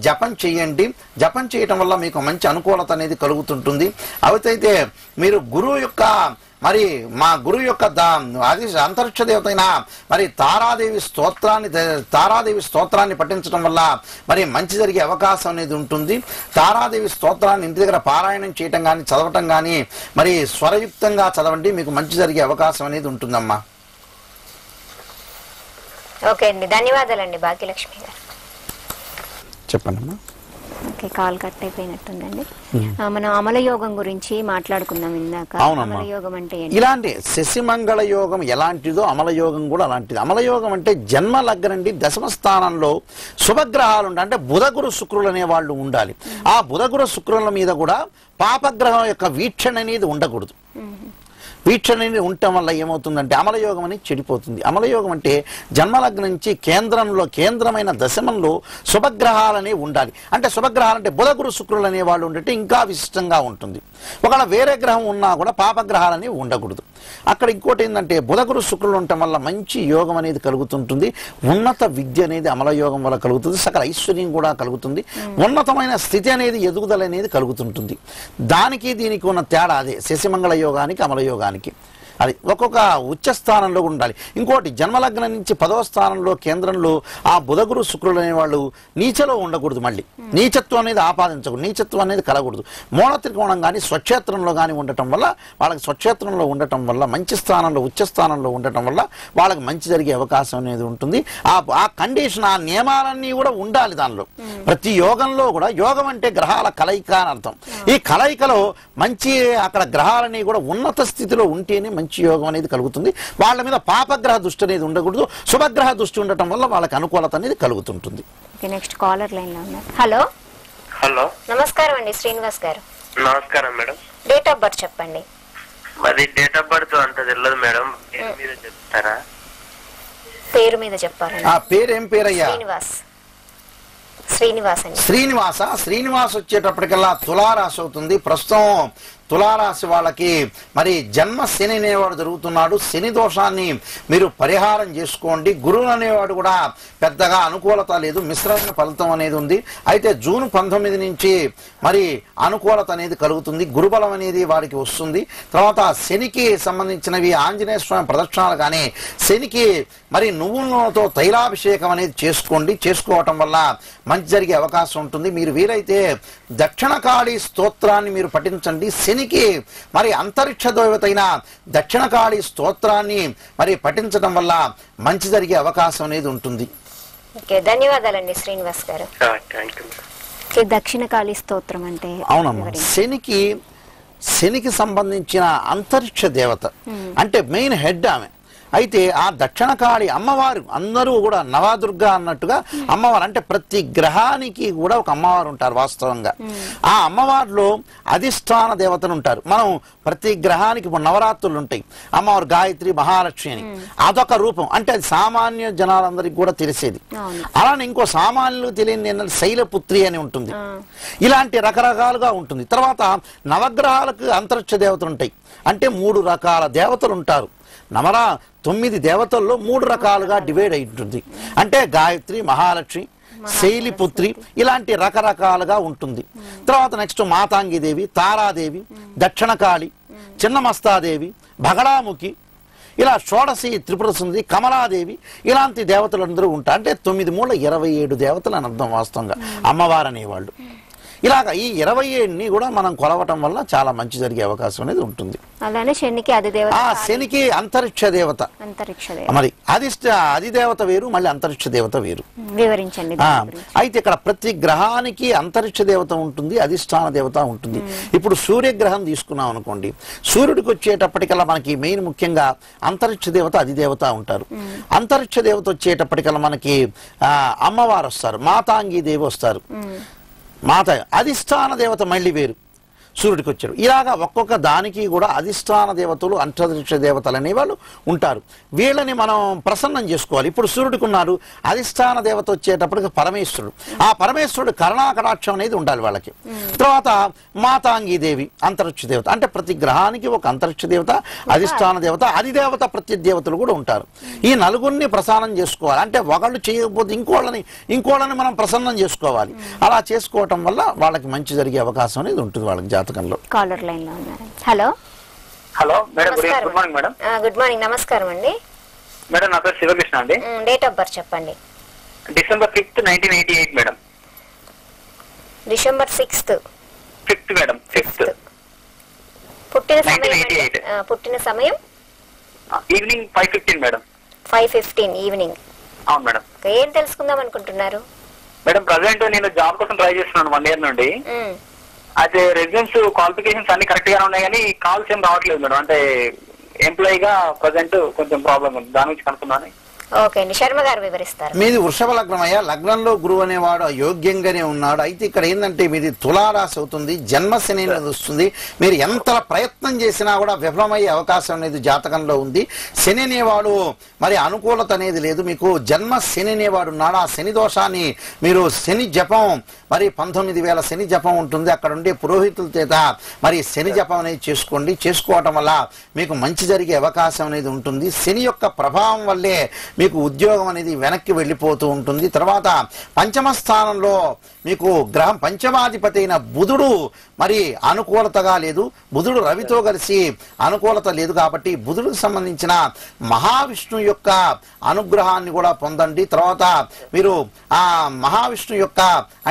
జపం చేయండి. జపం చేయటం వల్ల మీకు మంచి అనుకూలత అనేది కలుగుతుంటుంది. అయితే మీరు గురువు యొక్క మా గురువు యొక్క అది అంతరిక్ష దేవత అయిన తారాదేవి స్తోత్రాన్ని పఠించడం వల్ల మంచి జరిగే అవకాశం అనేది ఉంటుంది. తారాదేవి స్తోత్రాన్ని ఇంటి దగ్గర పారాయణం చేయటం కానీ చదవటం కానీ స్వరయుక్తంగా చదవండి, మీకు మంచి జరిగే అవకాశం అనేది ఉంటుందమ్మా. ఓకే అండి, ధన్యవాదాలండి భాగ్యలక్ష్మి గారు. చెప్పండమ్మా. ఓకే, కాల్ కట్ అయిపోయినట్టుందండి. మనం అమల యోగం గురించి మాట్లాడుకుందాం ఇందాక. అమల యోగం అంటే ఇలాంటి శశిమంగళ యోగం ఎలాంటిదో అమల యోగం కూడా అలాంటిది. అమల యోగం అంటే జన్మ లగ్నం నుండి దశమ స్థానంలో శుభగ్రహాలు ఉండాలి. అంటే బుధగురు శుక్రులు అనే వాళ్ళు ఉండాలి. ఆ బుధగురు శుక్రుల మీద కూడా పాపగ్రహం యొక్క వీక్షణ అనేది ఉండకూడదు. వీక్షణ అనేది ఉండటం వల్ల ఏమవుతుందంటే అమలయోగం అనేది చెడిపోతుంది. అమలయోగం అంటే జన్మలగ్నం నుంచి కేంద్రమైన దశమంలో శుభగ్రహాలనే ఉండాలి. అంటే శుభగ్రహాలు అంటే బుధగురు శుక్రులు అనే వాళ్ళు ఉంటే ఇంకా విశిష్టంగా ఉంటుంది. ఒకవేళ వేరే గ్రహం ఉన్నా కూడా పాపగ్రహాలని ఉండకూడదు. అక్కడ ఇంకోటి ఏంటంటే బుధగురు శుక్రులు ఉండటం వల్ల మంచి యోగం అనేది కలుగుతుంటుంది. ఉన్నత విద్య అనేది అమలయోగం వల్ల కలుగుతుంది. సకల ఐశ్వర్యం కూడా కలుగుతుంది. ఉన్నతమైన స్థితి అనేది ఎదుగుదల అనేది కలుగుతుంటుంది. దానికి దీనికి ఉన్న తేడా అదే శశిమంగళ యోగానికి అమలయోగానికి. అది ఒక్కొక్క ఉచ్చ స్థానంలో ఉండాలి. ఇంకోటి జన్మలగ్నం నుంచి 10వ స్థానంలో కేంద్రంలో ఆ బుధగురు శుక్రులు అనేవాళ్ళు నీచలో ఉండకూడదు. మళ్ళీ నీచత్వం అనేది ఆపాదించకూడదు, నీచత్వం అనేది కలగకూడదు. మూల త్రికోణం కానీ స్వక్షేత్రంలో కానీ ఉండటం వల్ల వాళ్ళకి స్వక్షేత్రంలో ఉండటం వల్ల మంచి స్థానంలో ఉచ్చ స్థానంలో ఉండటం వల్ల వాళ్ళకి మంచి జరిగే అవకాశం అనేది ఉంటుంది. ఆ కండిషన్ ఆ నియమాలన్నీ కూడా ఉండాలి దానిలో. ప్రతి యోగంలో కూడా యోగం అంటే గ్రహాల కలయిక అని అర్థం. ఈ కలయికలో మంచి అక్కడ గ్రహాలన్నీ కూడా ఉన్నత స్థితిలో ఉంటేనే మంచి యోగం అనేది కలుగుతుంది. వాళ్ళ మీద పాపగ్రహ దృష్టి అనేది ఉండకూడదు. శుభగ్రహ దృష్టి ఉండటం వల్ల వాళ్ళకి అనుకూలత అనేది కలుగుతుంటుంది. నెక్స్ట్ కాలర్ లైన్ లో ఉన్నారు. హలో. హలో, నమస్కారం అండి, శ్రీనివాస్ గారు. నమస్కారం మేడం. డేట్ ఆఫ్ బర్త్ చెప్పండి. మరి డేట్ ఆఫ్ బర్త్ అంత తెలియదు మేడం, పేరు మీద చెప్తారా? పేరు మీద చెప్పాలండి. ఆ పేరు ఏం పేరయ్యా? శ్రీనివాస్ అండి. శ్రీనివాస వచ్చేటప్పటికల్లా తులారాశి అవుతుంది. ప్రస్తుతం తులారాశి వాళ్ళకి మరి జన్మ శని అనేవాడు జరుగుతున్నాడు. శని దోషాన్ని మీరు పరిహారం చేసుకోండి. గురువు అనేవాడు కూడా పెద్దగా అనుకూలత లేదు, మిశ్రమైన ఫలితం అనేది ఉంది. అయితే జూన్ 19 నుంచి మరి అనుకూలత అనేది కలుగుతుంది, గురుబలం అనేది వారికి వస్తుంది. తర్వాత శనికి సంబంధించినవి ఆంజనేయ స్వామి ప్రదక్షిణాలు కానీ శనికి మరి నువ్వులతో తైలాభిషేకం అనేది చేసుకోండి. చేసుకోవటం వల్ల మంచి జరిగే అవకాశం ఉంటుంది. మీరు వీలైతే దక్షిణకాళి స్తోత్రాన్ని మీరు పఠించండి. శనికి మరి అంతరిక్ష దేవతైన దక్షిణకాళి స్తోత్రాన్ని మరి పఠించడం వల్ల మంచి జరిగే అవకాశం అనేది ఉంటుంది. ధన్యవాదాలండి శ్రీనివాస్ గారు. దక్షిణకాళి స్తోత్రం అంటే అవునమ్మా, శనికి సంబంధించిన అంతరిక్ష దేవత అంటే మెయిన్ హెడ్ ఆమె. అయితే ఆ దక్షిణకాళి అమ్మవారు అందరూ కూడా నవదుర్గ అన్నట్టుగా అమ్మవారు అంటే ప్రతి గ్రహానికి కూడా ఒక అమ్మవారు ఉంటారు. వాస్తవంగా ఆ అమ్మవారిలో అధిష్టాన దేవతలు ఉంటారు. మనం ప్రతి గ్రహానికి నవరాత్రులు ఉంటాయి. అమ్మవారు గాయత్రి, మహాలక్ష్మి అని అదొక రూపం. అంటే అది సామాన్య జనాలందరికీ కూడా తెలిసేది. అలానే ఇంకో సామాన్యులు తెలియని ఏంటంటే శైలపుత్రి అని ఉంటుంది. ఇలాంటి రకరకాలుగా ఉంటుంది. తర్వాత నవగ్రహాలకు అంతరిక్ష దేవతలు ఉంటాయి. అంటే 3 రకాల దేవతలు ఉంటారు. 9 దేవతల్లో 3 రకాలుగా డివైడ్ అయి ఉంటుంది. అంటే గాయత్రి, మహాలక్ష్మి, శైలిపుత్రి ఇలాంటి రకరకాలుగా ఉంటుంది. తర్వాత నెక్స్ట్ మాతాంగిదేవి, తారాదేవి, దక్షిణకాళి, చిన్నమస్తాదేవి, భగడాముఖి, ఇలా షోడశి త్రిపుర సుందరి, కమలాదేవి ఇలాంటి దేవతలందరూ ఉంటారు. అంటే 9 మూల 27 దేవతలు అని అర్థం వాస్తవంగా అమ్మవారు అనేవాళ్ళు. ఇలాగ ఈ 27ని కూడా మనం కొలవటం వల్ల చాలా మంచి జరిగే అవకాశం అనేది ఉంటుంది. అలానే శనికి అంతరిక్ష దేవత, మరి అధిదేవత వేరు, మళ్ళీ అంతరిక్ష దేవత వేరు. వివరించండి. అయితే ఇక్కడ ప్రతి గ్రహానికి అంతరిక్ష దేవత ఉంటుంది, అధిష్టాన దేవత ఉంటుంది. ఇప్పుడు సూర్యగ్రహం తీసుకున్నాం అనుకోండి, సూర్యుడికి వచ్చేటప్పటికల్లా మనకి మెయిన్ ముఖ్యంగా అంతరిక్ష దేవత, అధిదేవత ఉంటారు. అంతరిక్ష దేవత వచ్చేటప్పటికల్లా మనకి అమ్మవారు వస్తారు, మాతాంగి దేవి వస్తారు. మాత అధిష్టాన దేవత మళ్ళీ వేరు, సూర్యుడికి వచ్చాడు. ఇలాగా ఒక్కొక్క దానికి కూడా అధిష్టాన దేవతలు, అంతరిక్ష దేవతలు అనేవాళ్ళు ఉంటారు. వీళ్ళని మనం ప్రసన్నం చేసుకోవాలి. ఇప్పుడు సూర్యుడికి ఉన్నారు, అధిష్టాన దేవత వచ్చేటప్పటికి పరమేశ్వరుడు. ఆ పరమేశ్వరుడు కరుణాకటాక్షం అనేది ఉండాలి వాళ్ళకి. తర్వాత మాతాంగి దేవి అంతరిక్ష దేవత. అంటే ప్రతి గ్రహానికి ఒక అంతరిక్ష దేవత, అధిష్టాన దేవత, అధిదేవత, ప్రతి దేవతలు కూడా ఉంటారు. ఈ నలుగురిని ప్రసన్నం చేసుకోవాలి. అంటే ఒకళ్ళు చేయకపోతే ఇంకోళ్ళని మనం ప్రసన్నం చేసుకోవాలి. అలా చేసుకోవటం వల్ల వాళ్ళకి మంచి జరిగే అవకాశం అనేది ఉంటుంది వాళ్ళకి జాతకంలో. కాలర్ లైన్ లో ఉన్నారు. Hello hello madam, good morning madam. Good morning, నమస్కారం అండి మేడం. నా పేరు శివకృష్ణ అండి. డేట్ ఆఫ్ బర్త్ చెప్పండి. December 5th, 1988 madam. December 6th madam. 5th పుట్టిన సమయం ఈవినింగ్ 5:15 మేడం. 5:15 ఈవినింగ్. అవును మేడం. ఏం తెలుసుకుందాం అనుకుంటున్నారు మేడం? ప్రజెంట్ నేను జాబ్ కోసం ట్రై చేస్తున్నాను 1 year నుండి. అయితే రెజ్యూమ్స్, క్వాలిఫికేషన్స్ అన్ని కరెక్ట్ గానే ఉన్నాయి, కానీ కాల్స్ ఏం రావట్లేదు మేడం. అంటే ఎంప్లాయీగా ప్రజెంట్ కొంచెం ప్రాబ్లం ఉంది, దాని నుంచి కనుక్కున్నాను. ఓకే అండి, శర్మ గారు వివరిస్తారు. మీది వృషభ లగ్నం అయ్యా. లగ్నంలో గురువు అనేవాడు అయోగ్యంగానే ఉన్నాడు. అయితే ఇక్కడ ఏంటంటే మీది తులారాశి అవుతుంది, జన్మశని అనేది వస్తుంది. మీరు ఎంత ప్రయత్నం చేసినా కూడా విఫలమయ్యే అవకాశం అనేది జాతకంలో ఉంది. శని అనేవాడు మరి అనుకూలత అనేది లేదు. మీకు జన్మ శని అనేవాడు ఉన్నాడు. ఆ శని దోషాన్ని మీరు శని జపం మరి 19,000 శని జపం ఉంటుంది. అక్కడ ఉండే పురోహితుల చేత మరి శని జపం అనేది చేసుకోండి. చేసుకోవటం వల్ల మీకు మంచి జరిగే అవకాశం అనేది ఉంటుంది. శని యొక్క ప్రభావం వల్లే మీకు ఉద్యోగం అనేది వెనక్కి వెళ్ళిపోతూ ఉంటుంది. తర్వాత పంచమ స్థానంలో మీకు గ్రహం పంచమాధిపతి అయిన బుధుడు మరి అనుకూలతగా లేదు. బుధుడు రవితో కలిసి అనుకూలత లేదు. కాబట్టి బుధుడికి సంబంధించిన మహావిష్ణు యొక్క అనుగ్రహాన్ని కూడా పొందండి. తర్వాత మీరు ఆ మహావిష్ణు యొక్క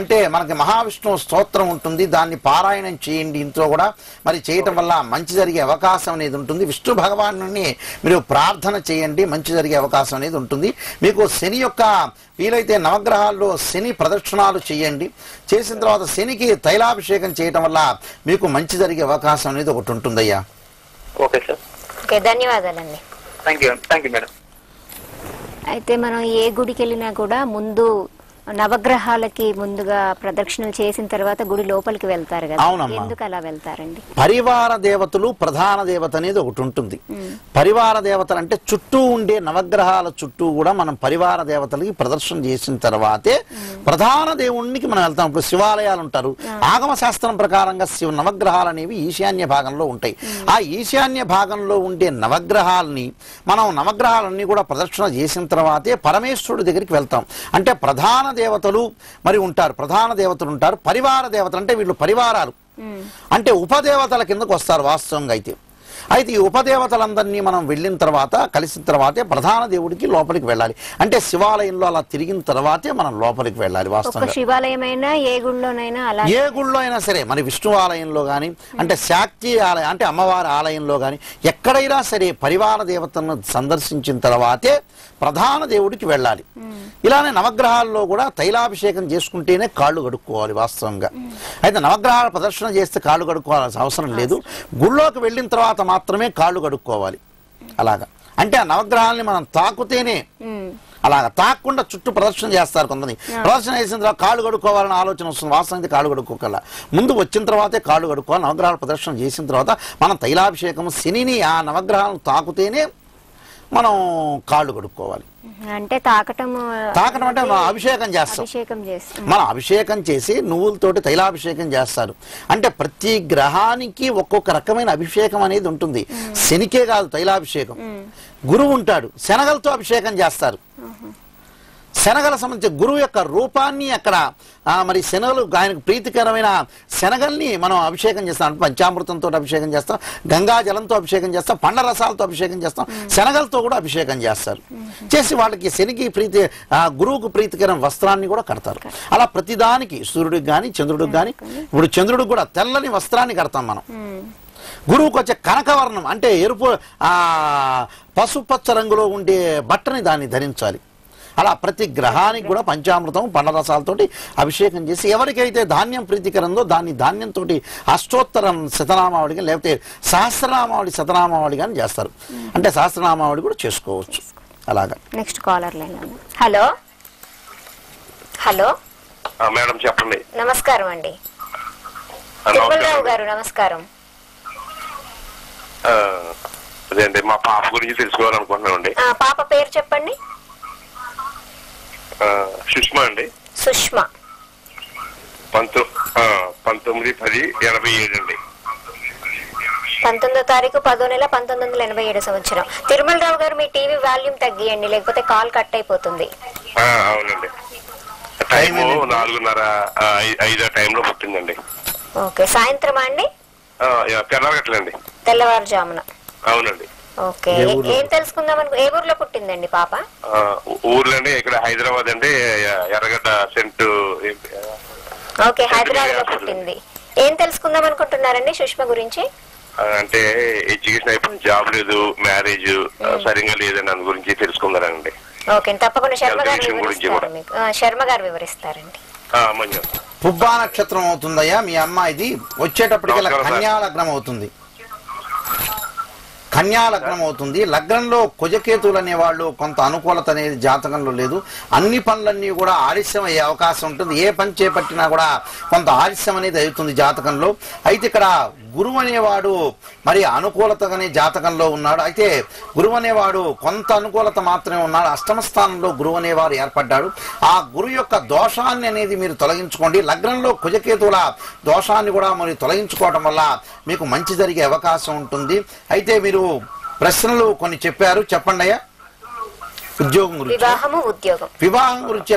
అంటే మనకి మహావిష్ణు స్తోత్రం ఉంటుంది, దాన్ని పారాయణం చేయండి ఇంట్లో కూడా. మరి చేయటం వల్ల మంచి జరిగే అవకాశం అనేది ఉంటుంది. విష్ణు భగవానుని మీరు ప్రార్థన చేయండి, మంచి జరిగే అవకాశం అనేది ఉంటుంది. మీకు శని యొక్క వీలైతే నవగ్రహాల్లో శని ప్రదక్షిణాలు చేయండి. చేసిన తర్వాత శనికి తైలాభిషేకం చేయటం వల్ల మీకు మంచి జరిగే అవకాశం అనేది ఒకటి ఉంటుందయ్యా. Okay sir. ఓకే, ధన్యవాదాలండి. Thank you madam. అయితే మనం ఏ గుడికి వెళ్ళినా కూడా ముందు నవగ్రహాలకి ముందుగా ప్రదక్షిణలు చేసిన తర్వాత గుడి లోపలికి వెళ్తారు కదా, అవునమ్మా. ఎందుకు అలా వెళ్తారండి? పరివార దేవతలు ప్రధాన దేవత అనేది ఒకటి ఉంటుంది. పరివార దేవతలు అంటే చుట్టూ ఉండే నవగ్రహాల చుట్టూ కూడా మనం పరివార దేవతలకి ప్రదర్శన చేసిన తర్వాతే ప్రధాన దేవునికి మనం వెళ్తాం. ఇప్పుడు శివాలయాలు ఉంటారు, ఆగమ శాస్త్రం ప్రకారంగా నవగ్రహాలు అనేవి ఈశాన్య భాగంలో ఉంటాయి. ఆ ఈశాన్య భాగంలో ఉండే నవగ్రహాలని మనం నవగ్రహాలన్నీ కూడా ప్రదర్శన చేసిన తర్వాతే పరమేశ్వరుడి దగ్గరికి వెళ్తాం. అంటే ప్రధాన దేవతలు మరి ఉంటారు, పరివార దేవతలు అంటే వీళ్ళు పరివారాలు, అంటే ఉపదేవతల కిందకు వస్తారు వాస్తవంగా. అయితే ఈ ఉపదేవతలందరినీ మనం వెళ్ళిన తర్వాత కలిసిన తర్వాతే ప్రధాన దేవుడికి లోపలికి వెళ్ళాలి. అంటే శివాలయంలో అలా తిరిగిన తర్వాతే మనం లోపలికి వెళ్ళాలి. వాస్తవంగా శివాలయమైనా ఏ గుళ్ళోనైనా అలా ఏ గుళ్ళో అయినా సరే, మరి విష్ణు ఆలయంలో గాని, అంటే శాక్తి ఆలయం అంటే అమ్మవారి ఆలయంలో గాని, ఎక్కడైనా సరే పరివార దేవతలను సందర్శించిన తర్వాతే ప్రధాన దేవుడికి వెళ్ళాలి. ఇలానే నవగ్రహాల్లో కూడా తైలాభిషేకం చేసుకుంటేనే కాళ్ళు కడుక్కోవాలి వాస్తవంగా. అయితే నవగ్రహాల ప్రదర్శన చేస్తే కాళ్ళు కడుక్కోవాల్సిన అవసరం లేదు, గుళ్ళోకి వెళ్ళిన తర్వాత మాత్రమే కాళ్ళు కడుక్కోవాలి. అలాగా అంటే ఆ నవగ్రహాలని మనం తాకుతేనే, అలాగా తాకుండా చుట్టూ ప్రదర్శన చేస్తారు కొంతమంది. ప్రదర్శన చేసిన తర్వాత కాళ్ళు కడుక్కోవాలని ఆలోచన వస్తుంది. వాస్తవం కాళ్ళు కడుక్కోగల ముందు వచ్చిన తర్వాతే కాళ్ళు కడుక్కోవాలి. నవగ్రహాల ప్రదర్శన చేసిన తర్వాత మనం తైలాభిషేకం శనిని ఆ నవగ్రహాలను తాకుతేనే మనం కాళ్ళు కడుక్కోవాలి. అంటే తాకటం అంటే మనం అభిషేకం చేస్తాం. మనం అభిషేకం చేసి నువ్వులతోటి తైలాభిషేకం చేస్తారు. అంటే ప్రతి గ్రహానికి ఒక్కొక్క రకమైన అభిషేకం అనేది ఉంటుంది. శనికే కాదు తైలాభిషేకం, గురువు ఉంటాడు, శనగలతో అభిషేకం చేస్తారు. శనగల సంబంధించి గురువు యొక్క రూపాన్ని అక్కడ మరి శనగలు ఆయనకు ప్రీతికరమైన శనగల్ని మనం అభిషేకం చేస్తాం. పంచామృతంతో అభిషేకం చేస్తాం, గంగా జలంతో అభిషేకం చేస్తాం, పండ్ల రసాలతో అభిషేకం చేస్తాం, శనగలతో కూడా అభిషేకం చేస్తారు. చేసి వాళ్ళకి శనికి గురువుకు ప్రీతికరం వస్త్రాన్ని కూడా కడతారు. అలా ప్రతిదానికి సూర్యుడికి కానీ చంద్రుడికి కానీ, ఇప్పుడు చంద్రుడికి కూడా తెల్లని వస్త్రాన్ని కడతాం మనం. గురువుకు వచ్చే కనకవర్ణం అంటే ఎరుపు పసుపచ్చ రంగులో ఉండే బట్టని దాన్ని ధరించాలి. అలా ప్రతి గ్రహానికి కూడా పంచామృతం పండ్ల రసాలతోటి అభిషేకం చేసి ఎవరికైతే ధాన్యం ప్రీతికరందో దాన్ని ధాన్యంతో అష్టోత్తరం శతనామావళిగా లేకపోతే సహస్రనామావళి శతనామావళి కానీ చేస్తారు. అంటే సహస్రనామావళి కూడా చేసుకోవచ్చు. అలాగా next caller line. Hello hello madam చెప్పండి. నమస్కారం అండి తిరుమలరావు గారు. నమస్కారం. అదే అండి మా పాప గురించి తెలుసుకోవాలనుకుంటున్నామండి. పాప పేరు చెప్పండి. సుష్మా అండి. సుష్మా. 19/10/87 అండి. 19వ తారీఖు 10వ నెల 1987 సంవత్సరం. తిరుమలరావు గారు మీ టీవీ వాల్యూమ్ తగ్గియండి, లేకపోతే కాల్ కట్ అయిపోతుంది. అవునండి. టైము 4:30-5 టైంలో పుట్టిందండి. ఓకే, సాయంత్రమా అండి? తెల్లగట్లండి. తెల్లవారుజామున. అవునండి. ఓకే, ఏం తెలుసుకుందాం అనుకో. ఏ ఊర్లో పుట్టిందండి పాప? ఊర్లోనే ఇక్కడ హైదరాబాద్ అండి, ఎర్రగడ్డ సెంటు. ఓకే, హైదరాబాద్ లో పుట్టింది. ఏం తెలుసుకుందాం అనుకుంటున్నారండి సుష్మ గురించి? అంటే ఎడ్యుకేషన్ అయిపోయిన జాబ్ లేదు, మ్యారేజ్ సరిగా లేదని దాని గురించి తెలుసుకుందారండి. ఓకే, తప్పకుండా శర్మ గారు వివరిస్తారు మీకు. శర్మ గారు వివరిస్తారండి. పుబ్బా నక్షత్రం అవుతుందయ్యా మీ అమ్మాయిది. వచ్చేటప్పటికి కన్యా లగ్నం అవుతుంది. కన్యా లగ్నం అవుతుంది. లగ్నంలో కుజకేతువులు అనేవాళ్ళు కొంత అనుకూలత అనేది జాతకంలో లేదు. అన్ని పనులన్నీ కూడా ఆలస్యం అయ్యే అవకాశం ఉంటుంది. ఏ పని చేపట్టినా కూడా కొంత ఆలస్యం అనేది అవుతుంది జాతకంలో. అయితే ఇక్కడ గురువు అనేవాడు మరి అనుకూలతగానే జాతకంలో ఉన్నాడు. అయితే గురువు అనేవాడు కొంత అనుకూలత మాత్రమే ఉన్నాడు. అష్టమ స్థానంలో గురువు అనేవాడు ఏర్పడ్డాడు. ఆ గురువు యొక్క దోషాన్ని అనేది మీరు తొలగించుకోండి. లగ్నంలో కుజకేతువుల దోషాన్ని కూడా మీరు తొలగించుకోవడం వల్ల మీకు మంచి జరిగే అవకాశం ఉంటుంది. అయితే మీరు ప్రశ్నలు కొన్ని చెప్పారు, చెప్పండి అయ్యా. ఉద్యోగం గురించి, వివాహం గురించి.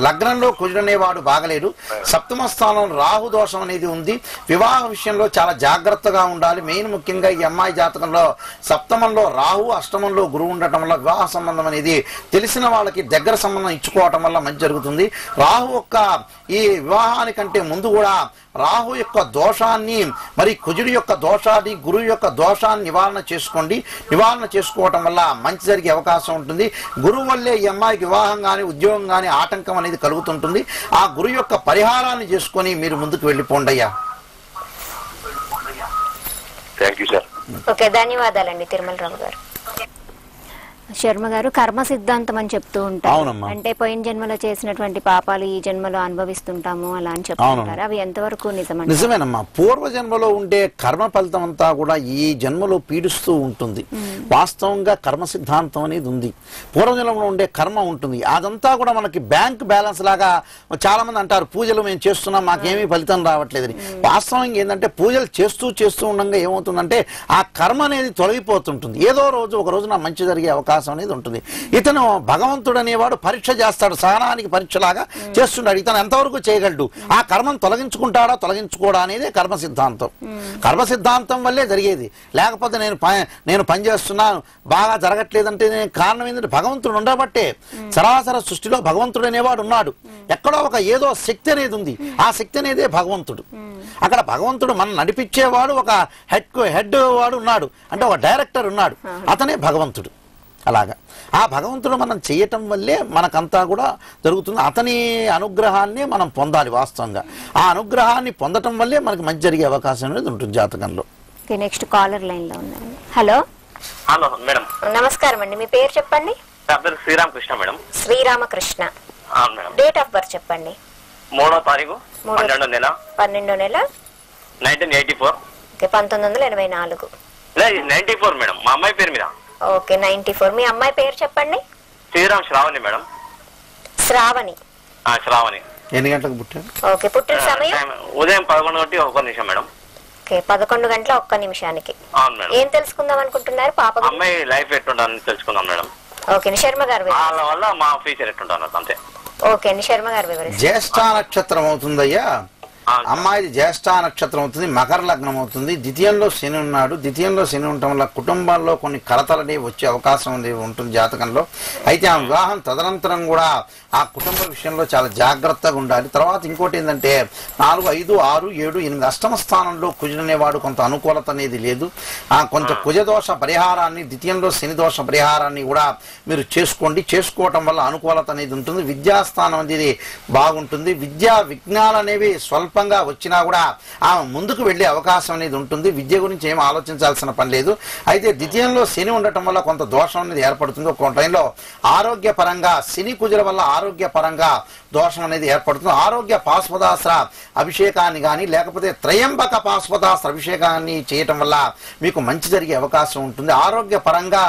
లగ్నంలో కుజుడనేవాడు బాగలేడు. సప్తమ స్థానం రాహు దోషం అనేది ఉంది. వివాహ విషయంలో చాలా జాగ్రత్తగా ఉండాలి. మెయిన్ ముఖ్యంగా ఈ అమ్మాయి జాతకంలో సప్తమంలో రాహు, అష్టమంలో గురువు ఉండటం వల్ల వివాహ సంబంధం అనేది తెలిసిన వాళ్ళకి దగ్గర సంబంధం ఇచ్చుకోవటం వల్ల మంచి జరుగుతుంది. రాహు యొక్క ఈ వివాహానికంటే ముందు కూడా రాహు యొక్క దోషాన్ని మరి కుజుడి యొక్క దోషాన్ని గురువు యొక్క దోషాన్ని నివారణ చేసుకోండి. నివారణ చేసుకోవటం వల్ల మంచి జరిగే అవకాశం ఉంటుంది. గురువు వల్లే ఈ అమ్మాయికి వివాహం కానీ ఉద్యోగం కానీ ఆటంకం అనేది కలుగుతుంటుంది. ఆ గురువు యొక్క పరిహారాన్ని చేసుకొని మీరు ముందుకు వెళ్ళిపోండి అయ్యా. ఓకే, ధన్యవాదాలండి తిరుమలరావు గారు. శర్మ గారు కర్మ సిద్ధాంతం అని చెప్తూ ఉంటారు. అవునమ్మా. అంటే పోయిన జన్మలో చేసినటువంటి పాపాలు ఈ జన్మలో అనుభవిస్తుంటాము అలా అని చెప్తుంటారు. అవి ఎంతవరకు నిజమండి? నిజమేనమ్మా. పూర్వ జన్మలో ఉండే కర్మ ఫలితం అంతా కూడా ఈ జన్మలో పీడిస్తూ ఉంటుంది. వాస్తవంగా కర్మ సిద్ధాంతం అనేది ఉంది. పూర్వజన్మలో ఉండే కర్మ ఉంటుంది, అదంతా కూడా మనకి బ్యాంక్ బ్యాలెన్స్ లాగా. చాలా మంది అంటారు పూజలు మేము చేస్తున్నాం మాకేమీ ఫలితం రావట్లేదని. వాస్తవంగా ఏంటంటే పూజలు చేస్తూ ఉండగా ఏమవుతుందంటే ఆ కర్మ అనేది తొలగిపోతుంటుంది. ఏదో రోజు ఒక రోజు నా మంచి జరిగే అవకాశం అనేది ఉంటుంది. ఇతను భగవంతుడు అనేవాడు పరీక్ష చేస్తాడు, సహనానికి పరీక్షలాగా చేస్తున్నాడు. ఇతను ఎంతవరకు చేయగలడు, ఆ కర్మను తొలగించుకుంటాడా తొలగించుకోడా అనేది కర్మ సిద్ధాంతం. కర్మ సిద్ధాంతం వల్లే జరిగేది. లేకపోతే నేను పని చేస్తున్నాను బాగా జరగట్లేదంటే కారణం ఏంటంటే భగవంతుడు ఉండబట్టే. సరాసర సృష్టిలో భగవంతుడు అనేవాడు ఉన్నాడు. ఎక్కడో ఒక ఏదో శక్తి అనేది ఉంది, ఆ శక్తి అనేదే భగవంతుడు. అక్కడ భగవంతుడు మనం నడిపించేవాడు, ఒక హెడ్ వాడు ఉన్నాడు, అంటే ఒక డైరెక్టర్ ఉన్నాడు, అతనే భగవంతుడు. అలాగా ఆ భగవంతుడు మనం చేయటం వల్లే మనకంతా కూడా జరుగుతుంది. అతని అనుగ్రహాన్ని మనం పొందాలి. వాస్తవంగా ఆ అనుగ్రహాన్ని పొందటం వల్లే మనకి మంచి జరిగే అవకాశం అనేది ఉంటుంది జాతకంలో. నెక్స్ట్ కాలర్ లైన్ లో ఉన్నారు. హలో హలో మేడం, నమస్కారం అండి. మీ పేరు చెప్పండి. నా పేరు Sri Ramakrishna madam. Sri Ramakrishna. Madam, date of birth చెప్పండి. 3వ తారీఖు 12వ నెల 12వ నెల 1984. ఓకే, 1984. 94 మేడం, మా అమ్మాయి పేరు మీద. ఓకే, 94. మీ అమ్మాయి పేరు చెప్పండి. శ్రావణి మేడం. శ్రావణి. శ్రావణి. ఎన్ని గంటలకు పుట్టారు? ఓకే, పుట్టిన సమయం ఉదయం 11:01 మేడం. ఓకే, 11:01. అవును మేడం. ఏం తెలుసుకుందాం అనుకుంటున్నారు పాప గురించి? అమ్మాయి లైఫ్ ఎట్టుంటారని తెలుసుకుందాం మేడం. ఓకే, శర్మ గారు వాళ్ళ వల్ల మా ఫ్యూచర్ ఎట్టుంటారు అంతే. ఓకే అండి, శర్మ గారు వివరిస్తారు. జ్యేష్ఠ నక్షత్రం అవుతుందయ్యా. అమ్మాయిది జ్యేష్ఠ నక్షత్రం అవుతుంది, మకర లగ్నం అవుతుంది. ద్వితీయంలో శని ఉన్నాడు. ద్వితీయంలో శని ఉండటం వల్ల కుటుంబాల్లో కొన్ని కలతలని వచ్చే అవకాశం ఉంటుంది జాతకంలో. అయితే ఆ వివాహం తదనంతరం కూడా ఆ కుటుంబ విషయంలో చాలా జాగ్రత్తగా ఉండాలి. తర్వాత ఇంకోటి ఏంటంటే 4, 5, 6, 7, 8 అష్టమ స్థానంలో కుజుడనేవాడు కొంత అనుకూలత అనేది లేదు. కొంత కుజదోష పరిహారాన్ని, ద్వితీయంలో శని దోష పరిహారాన్ని కూడా మీరు చేసుకోవటం వల్ల అనుకూలత అనేది ఉంటుంది. విద్యాస్థానం అనేది బాగుంటుంది. విద్యా విజ్ఞానాలు అనేవి స్వల్పంగా వచ్చినా కూడా ఆమె ముందుకు వెళ్లే అవకాశం అనేది ఉంటుంది. విద్య గురించి ఏం ఆలోచించాల్సిన పని లేదు. అయితే ద్వితీయంలో శని ఉండటం వల్ల కొంత దోషం అనేది ఏర్పడుతుంది. ఒక టైంలో ఆరోగ్యపరంగా శని కుజుల వల్ల ఆరోగ్యపరంగా దోషం అనేది ఏర్పడుతుంది. ఆరోగ్య పాశుపదాస్త్ర అభిషేకాన్ని కానీ లేకపోతే త్రయంబక పాశుపదాస్త్ర అభిషేకాన్ని చేయటం వల్ల మీకు మంచి జరిగే అవకాశం ఉంటుంది. ఆరోగ్యపరంగా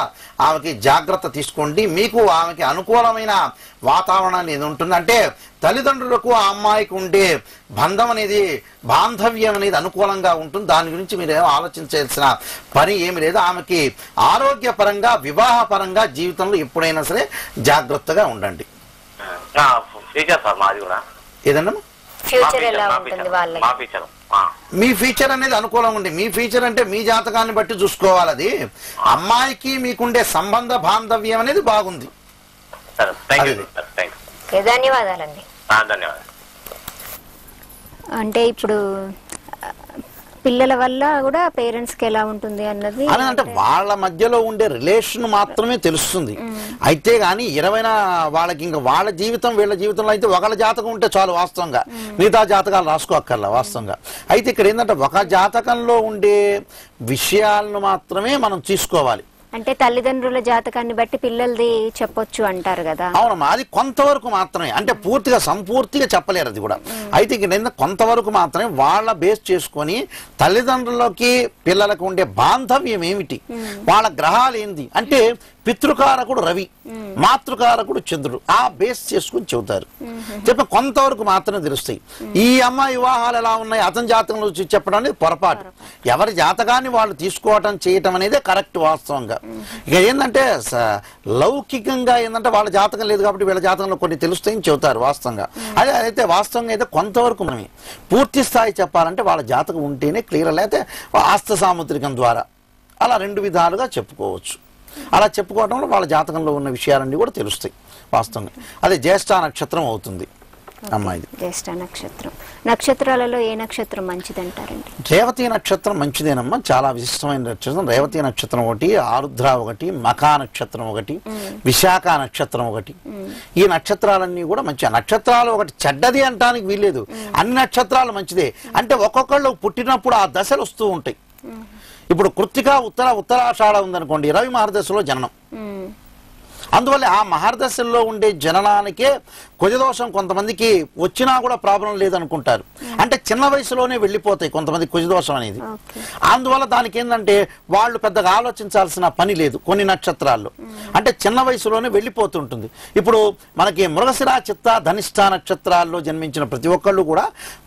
ఆమెకి జాగ్రత్త తీసుకోండి. మీకు ఆమెకి అనుకూలమైన వాతావరణం అనేది ఉంటుంది. అంటే తల్లిదండ్రులకు ఆ అమ్మాయికి ఉండే బంధం అనేది, బాంధవ్యం అనేది అనుకూలంగా ఉంటుంది. దాని గురించి మీరు ఆలోచించాల్సిన పని ఏమి లేదు. ఆమెకి ఆరోగ్యపరంగా, వివాహపరంగా జీవితంలో ఎప్పుడైనా సరే జాగ్రత్తగా ఉండండి. ఏదన్నా ఫ్యూచర్ ఎలా ఉంటుంది వాళ్ళకి? మీ ఫ్యూచర్ అనేది అనుకూలంగా ఉంది. మీ ఫ్యూచర్ అంటే మీ జాతకాన్ని బట్టి చూసుకోవాలి. అది అమ్మాయికి మీకుండే సంబంధ బాంధవ్యం అనేది బాగుంది. ధన్యవాదాలండి. అంటే ఇప్పుడు పిల్లల వల్ల కూడా పేరెంట్స్ కి ఎలా ఉంటుంది అన్నది అంటే వాళ్ళ మధ్యలో ఉండే రిలేషన్ మాత్రమే తెలుస్తుంది. అయితే గాని 20 వాళ్ళకి ఇంకా వాళ్ళ జీవితం వీళ్ళ జీవితంలో అయితే ఒకళ్ళ జాతకం ఉంటే చాలు. వాస్తవంగా మిగతా జాతకాలు రాసుకోక్కర్లా వాస్తవంగా. అయితే ఇక్కడ ఏంటంటే ఒక జాతకంలో ఉండే విషయాలను మాత్రమే మనం తీసుకోవాలి. అంటే తల్లిదండ్రుల జాతకాన్ని బట్టి పిల్లలది చెప్పొచ్చు అంటారు కదా. అవునమ్మా, అది కొంతవరకు మాత్రమే. అంటే పూర్తిగా సంపూర్తిగా చెప్పలేరు అది కూడా. అయితే ఇక్కడ కొంతవరకు మాత్రమే వాళ్ళ బేస్ చేసుకొని తల్లిదండ్రులకి పిల్లలకు ఉండే బాంధవ్యం ఏమిటి, వాళ్ళ గ్రహాలు ఏంది అంటే పితృకారకుడు రవి, మాతృకారకుడు చంద్రుడు, ఆ బేస్ చేసుకుని చెబుతారు. చెప్పి కొంతవరకు మాత్రమే తెలుస్తాయి. ఈ అమ్మాయి వివాహాలు ఎలా ఉన్నాయి అతని జాతకంలో చెప్పడం అనేది పొరపాటు. ఎవరి జాతకాన్ని వాళ్ళు తీసుకోవటం చేయటం అనేది కరెక్ట్ వాస్తవంగా. ఇక ఏంటంటే లౌకికంగా ఏంటంటే వాళ్ళ జాతకం లేదు కాబట్టి వీళ్ళ జాతకంలో కొన్ని తెలుస్తాయని చెబుతారు వాస్తవంగా. అదే అయితే వాస్తవంగా అయితే కొంతవరకు మనమే పూర్తి స్థాయి చెప్పాలంటే వాళ్ళ జాతకం ఉంటేనే క్లియర్, లేకపోతే ఆస్త సాముద్రికం ద్వారా అలా 2 విధాలుగా చెప్పుకోవచ్చు. అలా చెప్పుకోవడంలో వాళ్ళ జాతకంలో ఉన్న విషయాలన్నీ కూడా తెలుస్తాయి వాస్తవంగా. అదే జ్యేష్ఠ నక్షత్రం అవుతుంది అమ్మాయిది. జ్యేష్ఠ నక్షత్రం. నక్షత్రాలలో ఏ నక్షత్రం మంచిది అంటారండి? రేవతి నక్షత్రం మంచిదేనమ్మా, చాలా విశిష్టమైన నక్షత్రం. రేవతి నక్షత్రం ఒకటి, ఆరుద్ర ఒకటి, మఖా నక్షత్రం ఒకటి, విశాఖ నక్షత్రం ఒకటి. ఈ నక్షత్రాలన్నీ కూడా మంచి నక్షత్రాలు. ఒకటి చెడ్డది అంటానికి వీల్లేదు, అన్ని నక్షత్రాలు మంచిదే. అంటే ఒక్కొక్కళ్ళు పుట్టినప్పుడు ఆ దశలు వస్తూ ఉంటాయి. ఇప్పుడు కృత్తిక ఉత్తరాషాఢ ఉందనుకోండి, రవి మహర్దశలో జననం. అందువల్ల ఆ మహర్దశల్లో ఉండే జననానికే కుజదోషం కొంతమందికి వచ్చినా కూడా ప్రాబ్లం లేదనుకుంటారు. అంటే చిన్న వయసులోనే వెళ్ళిపోతాయి కొంతమంది కుజదోషం అనేది. అందువల్ల దానికి ఏంటంటే వాళ్ళు పెద్దగా ఆలోచించాల్సిన పని లేదు కొన్ని నక్షత్రాల్లో. అంటే చిన్న వయసులోనే వెళ్ళిపోతుంటుంది. ఇప్పుడు మనకి మృగశిర, చిత్త, ధనిష్ట నక్షత్రాల్లో జన్మించిన ప్రతి ఒక్కళ్ళు కూడా